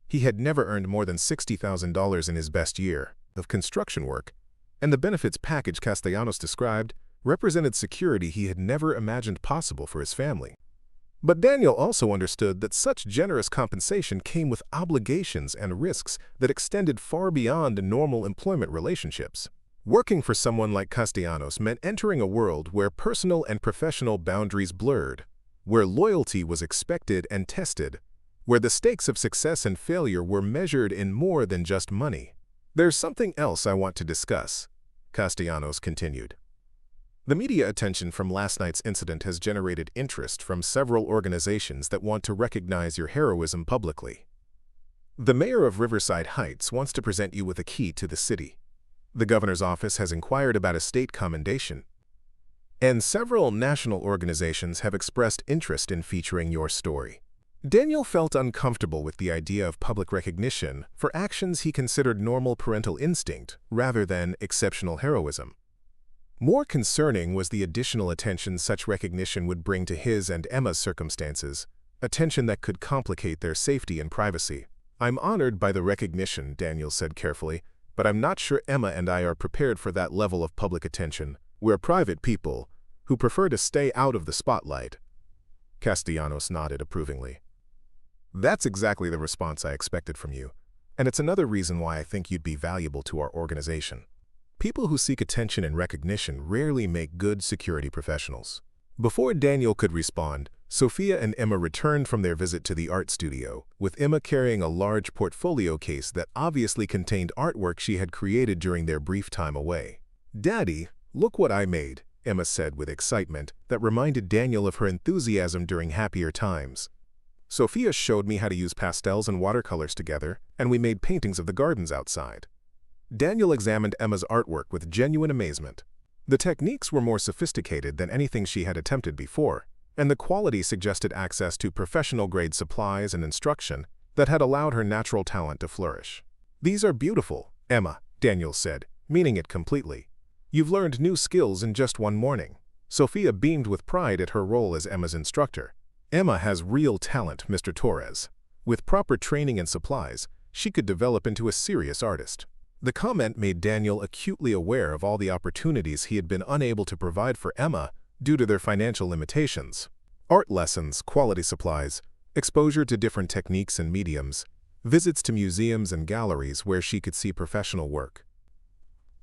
He had never earned more than $60,000 in his best year of construction work, and the benefits package Castellanos described represented security he had never imagined possible for his family. But Daniel also understood that such generous compensation came with obligations and risks that extended far beyond normal employment relationships. Working for someone like Castellanos meant entering a world where personal and professional boundaries blurred, where loyalty was expected and tested, where the stakes of success and failure were measured in more than just money. "There's something else I want to discuss," Castellanos continued. "The media attention from last night's incident has generated interest from several organizations that want to recognize your heroism publicly. The mayor of Riverside Heights wants to present you with a key to the city. The governor's office has inquired about a state commendation, and several national organizations have expressed interest in featuring your story." Daniel felt uncomfortable with the idea of public recognition for actions he considered normal parental instinct rather than exceptional heroism. More concerning was the additional attention such recognition would bring to his and Emma's circumstances, attention that could complicate their safety and privacy. "I'm honored by the recognition," Daniel said carefully, "but I'm not sure Emma and I are prepared for that level of public attention. We're private people who prefer to stay out of the spotlight." Castellanos nodded approvingly. "That's exactly the response I expected from you, and it's another reason why I think you'd be valuable to our organization. People who seek attention and recognition rarely make good security professionals." Before Daniel could respond, Sofia and Emma returned from their visit to the art studio, with Emma carrying a large portfolio case that obviously contained artwork she had created during their brief time away. "Daddy, look what I made," Emma said with excitement that reminded Daniel of her enthusiasm during happier times. "Sofia showed me how to use pastels and watercolors together, and we made paintings of the gardens outside." Daniel examined Emma's artwork with genuine amazement. The techniques were more sophisticated than anything she had attempted before, and the quality suggested access to professional-grade supplies and instruction that had allowed her natural talent to flourish. "These are beautiful, Emma," Daniel said, meaning it completely. "You've learned new skills in just one morning." Sofia beamed with pride at her role as Emma's instructor. "Emma has real talent, Mr. Torres. With proper training and supplies, she could develop into a serious artist." The comment made Daniel acutely aware of all the opportunities he had been unable to provide for Emma due to their financial limitations. Art lessons, quality supplies, exposure to different techniques and mediums, visits to museums and galleries where she could see professional work.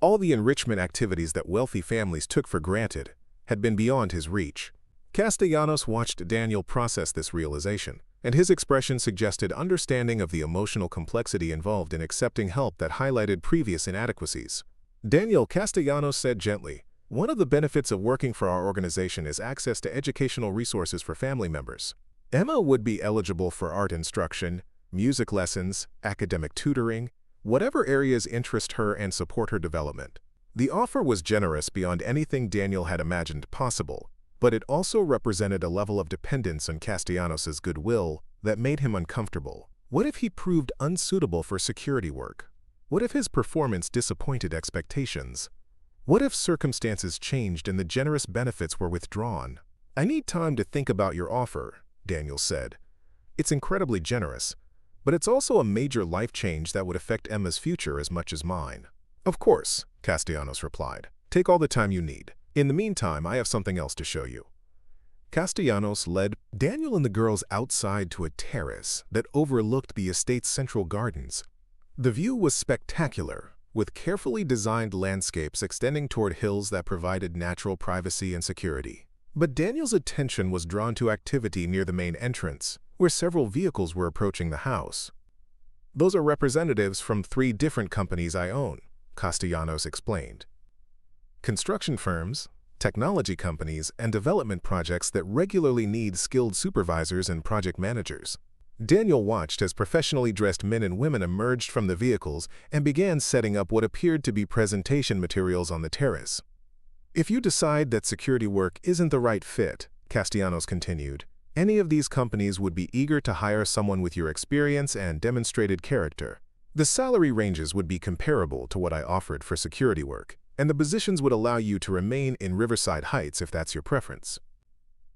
All the enrichment activities that wealthy families took for granted had been beyond his reach. Castellanos watched Daniel process this realization, and his expression suggested understanding of the emotional complexity involved in accepting help that highlighted previous inadequacies. "Daniel," Castellanos said gently, "one of the benefits of working for our organization is access to educational resources for family members. Emma would be eligible for art instruction, music lessons, academic tutoring, whatever areas interest her and support her development." The offer was generous beyond anything Daniel had imagined possible, but it also represented a level of dependence on Castellanos' goodwill that made him uncomfortable. What if he proved unsuitable for security work? What if his performance disappointed expectations? What if circumstances changed and the generous benefits were withdrawn? "I need time to think about your offer," Daniel said. "It's incredibly generous, but it's also a major life change that would affect Emma's future as much as mine." "Of course," Castellanos replied. "Take all the time you need. In the meantime, I have something else to show you." Castellanos led Daniel and the girls outside to a terrace that overlooked the estate's central gardens. The view was spectacular, with carefully designed landscapes extending toward hills that provided natural privacy and security. But Daniel's attention was drawn to activity near the main entrance, where several vehicles were approaching the house. "Those are representatives from 3 different companies I own," Castellanos explained. "Construction firms, technology companies, and development projects that regularly need skilled supervisors and project managers." Daniel watched as professionally dressed men and women emerged from the vehicles and began setting up what appeared to be presentation materials on the terrace. "If you decide that security work isn't the right fit," Castellanos continued, "any of these companies would be eager to hire someone with your experience and demonstrated character. The salary ranges would be comparable to what I offered for security work, and the positions would allow you to remain in Riverside Heights if that's your preference."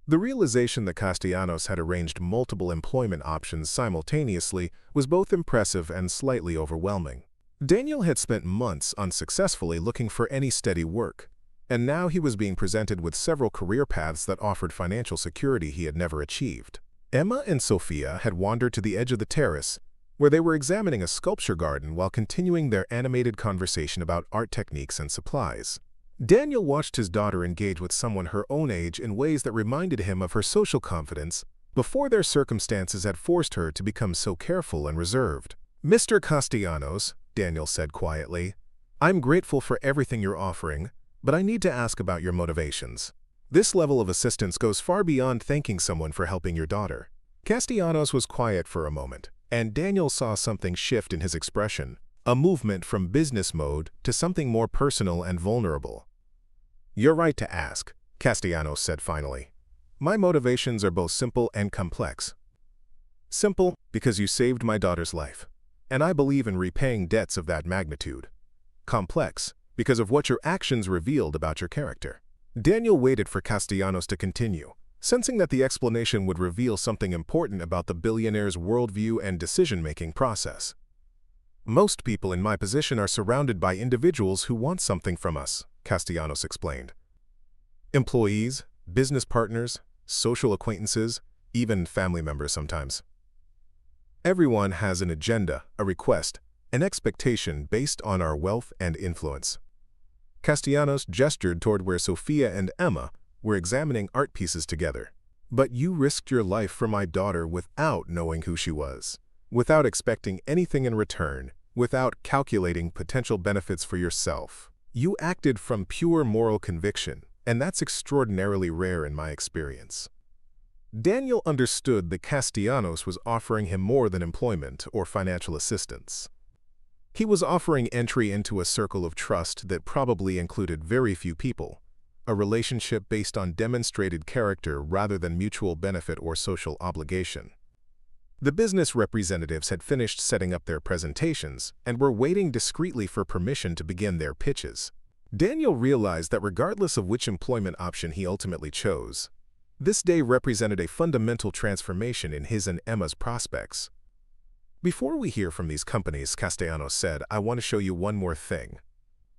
The realization that Castellanos had arranged multiple employment options simultaneously was both impressive and slightly overwhelming. Daniel had spent months unsuccessfully looking for any steady work, and now he was being presented with several career paths that offered financial security he had never achieved. Emma and Sofia had wandered to the edge of the terrace, where they were examining a sculpture garden while continuing their animated conversation about art techniques and supplies. Daniel watched his daughter engage with someone her own age in ways that reminded him of her social confidence before their circumstances had forced her to become so careful and reserved. "Mr. Castellanos," Daniel said quietly, "I'm grateful for everything you're offering, but I need to ask about your motivations. This level of assistance goes far beyond thanking someone for helping your daughter." Castellanos was quiet for a moment, and Daniel saw something shift in his expression, a movement from business mode to something more personal and vulnerable. "You're right to ask," Castellanos said finally. "My motivations are both simple and complex. Simple, because you saved my daughter's life, and I believe in repaying debts of that magnitude. Complex, because of what your actions revealed about your character." Daniel waited for Castellanos to continue, sensing that the explanation would reveal something important about the billionaire's worldview and decision-making process. "Most people in my position are surrounded by individuals who want something from us," Castellanos explained. "Employees, business partners, social acquaintances, even family members sometimes. Everyone has an agenda, a request, an expectation based on our wealth and influence." Castellanos gestured toward where Sofia and Emma were examining art pieces together. "But you risked your life for my daughter without knowing who she was, without expecting anything in return, without calculating potential benefits for yourself. You acted from pure moral conviction, and that's extraordinarily rare in my experience." Daniel understood that Castellanos was offering him more than employment or financial assistance. He was offering entry into a circle of trust that probably included very few people, a relationship based on demonstrated character rather than mutual benefit or social obligation. The business representatives had finished setting up their presentations and were waiting discreetly for permission to begin their pitches. Daniel realized that regardless of which employment option he ultimately chose, this day represented a fundamental transformation in his and Emma's prospects. "Before we hear from these companies," Castellanos said, "I want to show you one more thing."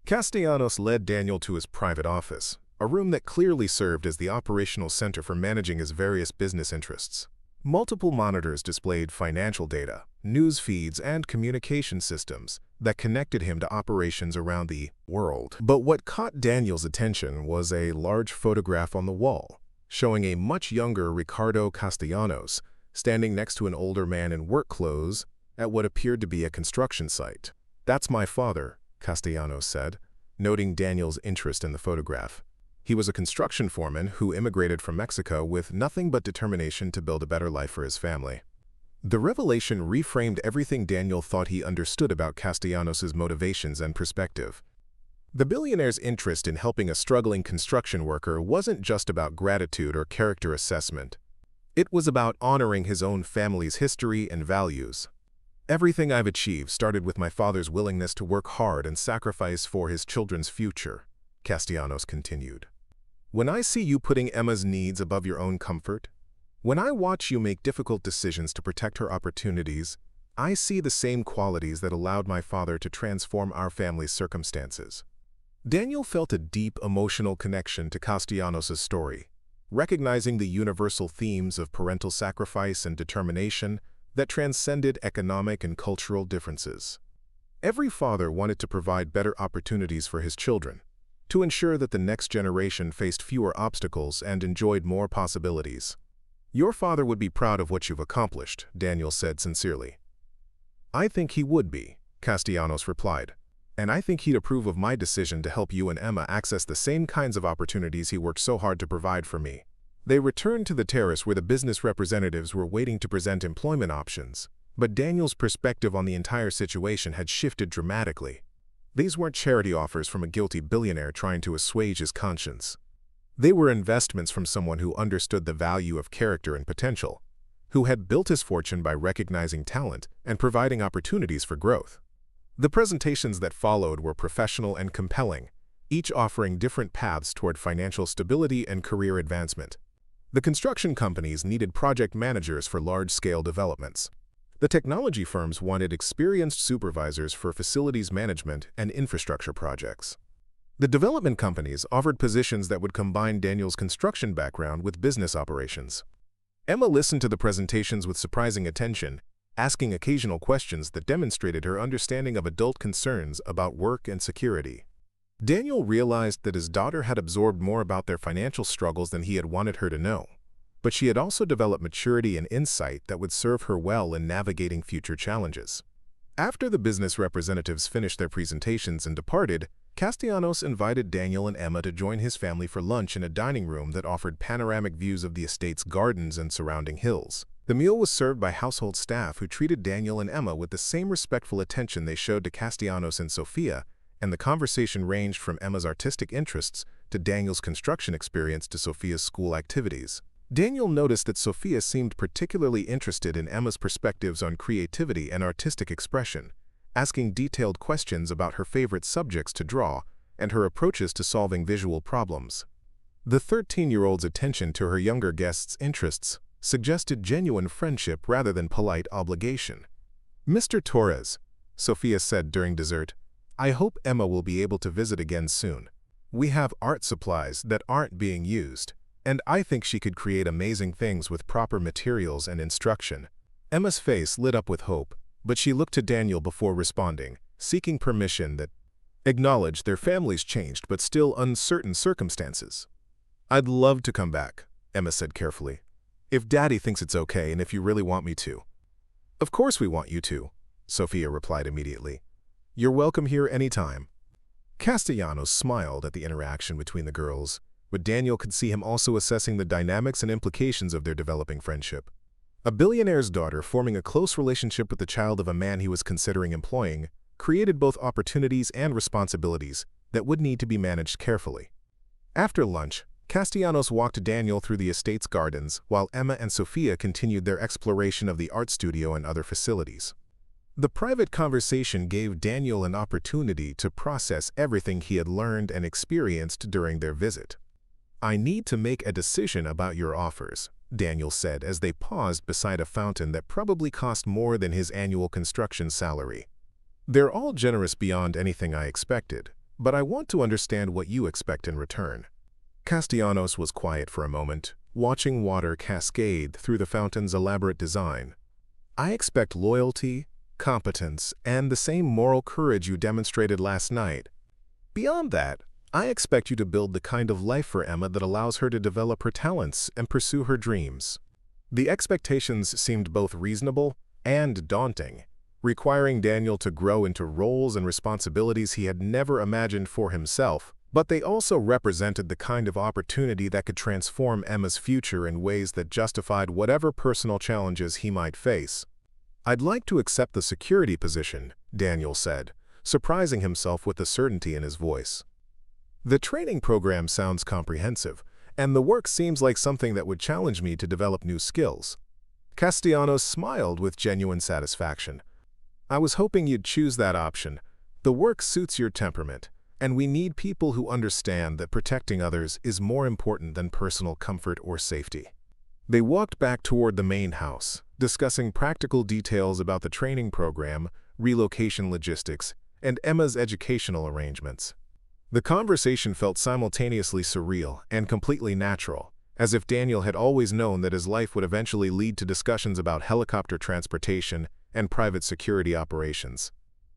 Castellanos led Daniel to his private office, a room that clearly served as the operational center for managing his various business interests. Multiple monitors displayed financial data, news feeds, and communication systems that connected him to operations around the world. But what caught Daniel's attention was a large photograph on the wall, showing a much younger Ricardo Castellanos standing next to an older man in work clothes at what appeared to be a construction site. "That's my father," Castellanos said, noting Daniel's interest in the photograph. He was a construction foreman who immigrated from Mexico with nothing but determination to build a better life for his family. The revelation reframed everything Daniel thought he understood about Castellanos' motivations and perspective. The billionaire's interest in helping a struggling construction worker wasn't just about gratitude or character assessment. It was about honoring his own family's history and values. "Everything I've achieved started with my father's willingness to work hard and sacrifice for his children's future," Castellanos continued. "When I see you putting Emma's needs above your own comfort, when I watch you make difficult decisions to protect her opportunities, I see the same qualities that allowed my father to transform our family's circumstances." Daniel felt a deep emotional connection to Castellanos' story, recognizing the universal themes of parental sacrifice and determination that transcended economic and cultural differences. Every father wanted to provide better opportunities for his children, to ensure that the next generation faced fewer obstacles and enjoyed more possibilities. "Your father would be proud of what you've accomplished," Daniel said sincerely. "I think he would be," Castellanos replied. "And I think he'd approve of my decision to help you and Emma access the same kinds of opportunities he worked so hard to provide for me." They returned to the terrace where the business representatives were waiting to present employment options, but Daniel's perspective on the entire situation had shifted dramatically. These weren't charity offers from a guilty billionaire trying to assuage his conscience. They were investments from someone who understood the value of character and potential, who had built his fortune by recognizing talent and providing opportunities for growth. The presentations that followed were professional and compelling, each offering different paths toward financial stability and career advancement. The construction companies needed project managers for large-scale developments. The technology firms wanted experienced supervisors for facilities management and infrastructure projects. The development companies offered positions that would combine Daniel's construction background with business operations. Emma listened to the presentations with surprising attention, asking occasional questions that demonstrated her understanding of adult concerns about work and security. Daniel realized that his daughter had absorbed more about their financial struggles than he had wanted her to know, but she had also developed maturity and insight that would serve her well in navigating future challenges. After the business representatives finished their presentations and departed, Castellanos invited Daniel and Emma to join his family for lunch in a dining room that offered panoramic views of the estate's gardens and surrounding hills. The meal was served by household staff who treated Daniel and Emma with the same respectful attention they showed to Castellanos and Sofia, and the conversation ranged from Emma's artistic interests to Daniel's construction experience to Sofia's school activities. Daniel noticed that Sofia seemed particularly interested in Emma's perspectives on creativity and artistic expression, asking detailed questions about her favorite subjects to draw and her approaches to solving visual problems. The 13-year-old's attention to her younger guests' interests suggested genuine friendship rather than polite obligation. "Mr. Torres," Sofia said during dessert, "I hope Emma will be able to visit again soon. We have art supplies that aren't being used, and I think she could create amazing things with proper materials and instruction." Emma's face lit up with hope, but she looked to Daniel before responding, seeking permission that acknowledged their families changed but still uncertain circumstances. "I'd love to come back," Emma said carefully, "if Daddy thinks it's okay and if you really want me to." "Of course we want you to," Sofia replied immediately. "You're welcome here anytime." Castellanos smiled at the interaction between the girls, but Daniel could see him also assessing the dynamics and implications of their developing friendship. A billionaire's daughter forming a close relationship with the child of a man he was considering employing created both opportunities and responsibilities that would need to be managed carefully. After lunch, Castellanos walked Daniel through the estate's gardens while Emma and Sofia continued their exploration of the art studio and other facilities. The private conversation gave Daniel an opportunity to process everything he had learned and experienced during their visit. "I need to make a decision about your offers," Daniel said as they paused beside a fountain that probably cost more than his annual construction salary. "They're all generous beyond anything I expected, but I want to understand what you expect in return." Castellanos was quiet for a moment, watching water cascade through the fountain's elaborate design. "I expect loyalty, competence, and the same moral courage you demonstrated last night. Beyond that, I expect you to build the kind of life for Emma that allows her to develop her talents and pursue her dreams." The expectations seemed both reasonable and daunting, requiring Daniel to grow into roles and responsibilities he had never imagined for himself, but they also represented the kind of opportunity that could transform Emma's future in ways that justified whatever personal challenges he might face. "I'd like to accept the security position," Daniel said, surprising himself with the certainty in his voice. "The training program sounds comprehensive, and the work seems like something that would challenge me to develop new skills." Castellanos smiled with genuine satisfaction. "I was hoping you'd choose that option. The work suits your temperament, and we need people who understand that protecting others is more important than personal comfort or safety." They walked back toward the main house, discussing practical details about the training program, relocation logistics, and Emma's educational arrangements. The conversation felt simultaneously surreal and completely natural, as if Daniel had always known that his life would eventually lead to discussions about helicopter transportation and private security operations.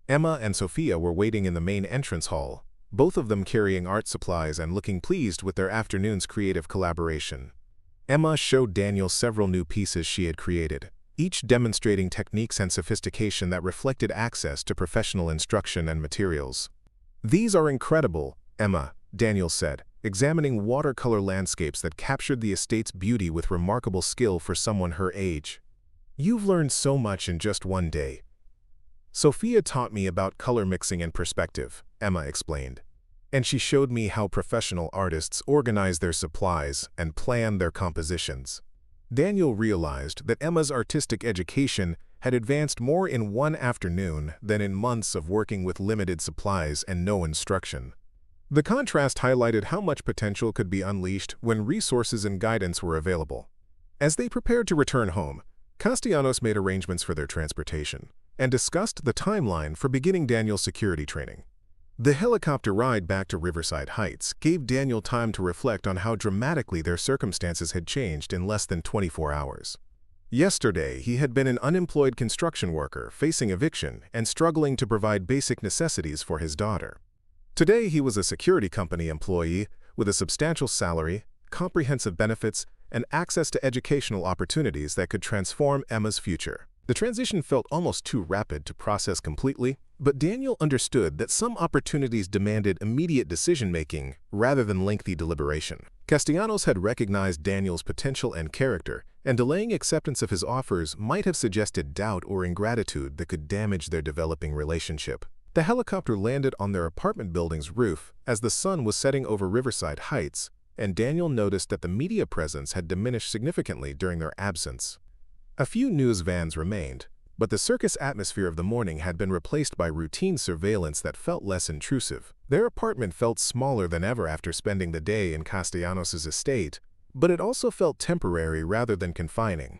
Emma and Sofia were waiting in the main entrance hall, both of them carrying art supplies and looking pleased with their afternoon's creative collaboration. Emma showed Daniel several new pieces she had created, each demonstrating techniques and sophistication that reflected access to professional instruction and materials. "These are incredible, Emma," Daniel said, examining watercolor landscapes that captured the estate's beauty with remarkable skill for someone her age. "You've learned so much in just one day." "Sofia taught me about color mixing and perspective," Emma explained, "and she showed me how professional artists organize their supplies and plan their compositions." Daniel realized that Emma's artistic education had advanced more in one afternoon than in months of working with limited supplies and no instruction. The contrast highlighted how much potential could be unleashed when resources and guidance were available. As they prepared to return home, Castellanos made arrangements for their transportation and discussed the timeline for beginning Daniel's security training. The helicopter ride back to Riverside Heights gave Daniel time to reflect on how dramatically their circumstances had changed in less than 24 hours. Yesterday, he had been an unemployed construction worker facing eviction and struggling to provide basic necessities for his daughter. Today, he was a security company employee with a substantial salary, comprehensive benefits, and access to educational opportunities that could transform Emma's future. The transition felt almost too rapid to process completely, but Daniel understood that some opportunities demanded immediate decision-making rather than lengthy deliberation. Castellanos had recognized Daniel's potential and character, and delaying acceptance of his offers might have suggested doubt or ingratitude that could damage their developing relationship. The helicopter landed on their apartment building's roof as the sun was setting over Riverside Heights, and Daniel noticed that the media presence had diminished significantly during their absence. A few news vans remained, but the circus atmosphere of the morning had been replaced by routine surveillance that felt less intrusive. Their apartment felt smaller than ever after spending the day in Castellanos' estate, but it also felt temporary rather than confining.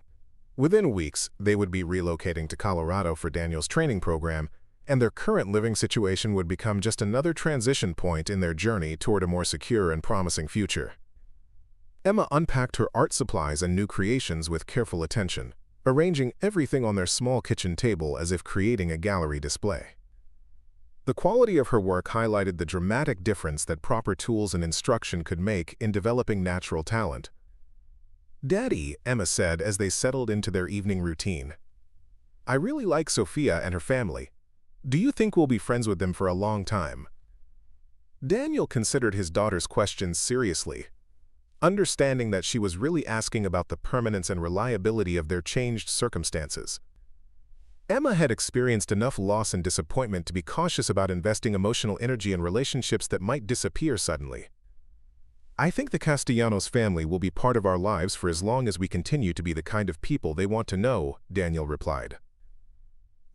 Within weeks, they would be relocating to Colorado for Daniel's training program, and their current living situation would become just another transition point in their journey toward a more secure and promising future. Emma unpacked her art supplies and new creations with careful attention, arranging everything on their small kitchen table as if creating a gallery display. The quality of her work highlighted the dramatic difference that proper tools and instruction could make in developing natural talent. "Daddy," Emma said as they settled into their evening routine, "I really like Sofia and her family. Do you think we'll be friends with them for a long time?" Daniel considered his daughter's questions seriously, understanding that she was really asking about the permanence and reliability of their changed circumstances. Emma had experienced enough loss and disappointment to be cautious about investing emotional energy in relationships that might disappear suddenly. "I think the Castellanos family will be part of our lives for as long as we continue to be the kind of people they want to know," Daniel replied.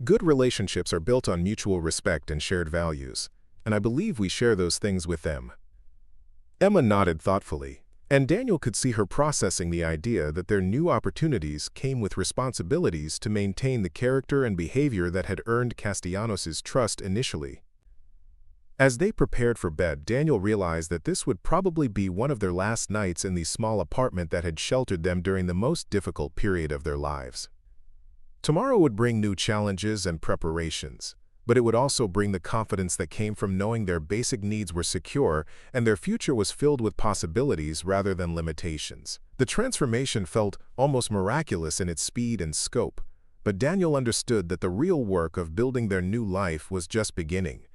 "Good relationships are built on mutual respect and shared values, and I believe we share those things with them." Emma nodded thoughtfully, and Daniel could see her processing the idea that their new opportunities came with responsibilities to maintain the character and behavior that had earned Castellanos' trust initially. As they prepared for bed, Daniel realized that this would probably be one of their last nights in the small apartment that had sheltered them during the most difficult period of their lives. Tomorrow would bring new challenges and preparations, but it would also bring the confidence that came from knowing their basic needs were secure and their future was filled with possibilities rather than limitations. The transformation felt almost miraculous in its speed and scope, but Daniel understood that the real work of building their new life was just beginning.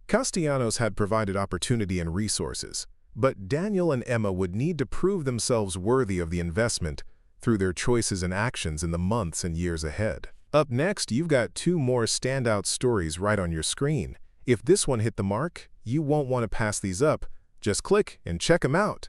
Castellanos had provided opportunity and resources, but Daniel and Emma would need to prove themselves worthy of the investment through their choices and actions in the months and years ahead. Up next, you've got two more standout stories right on your screen. If this one hit the mark, you won't want to pass these up. Just click and check them out.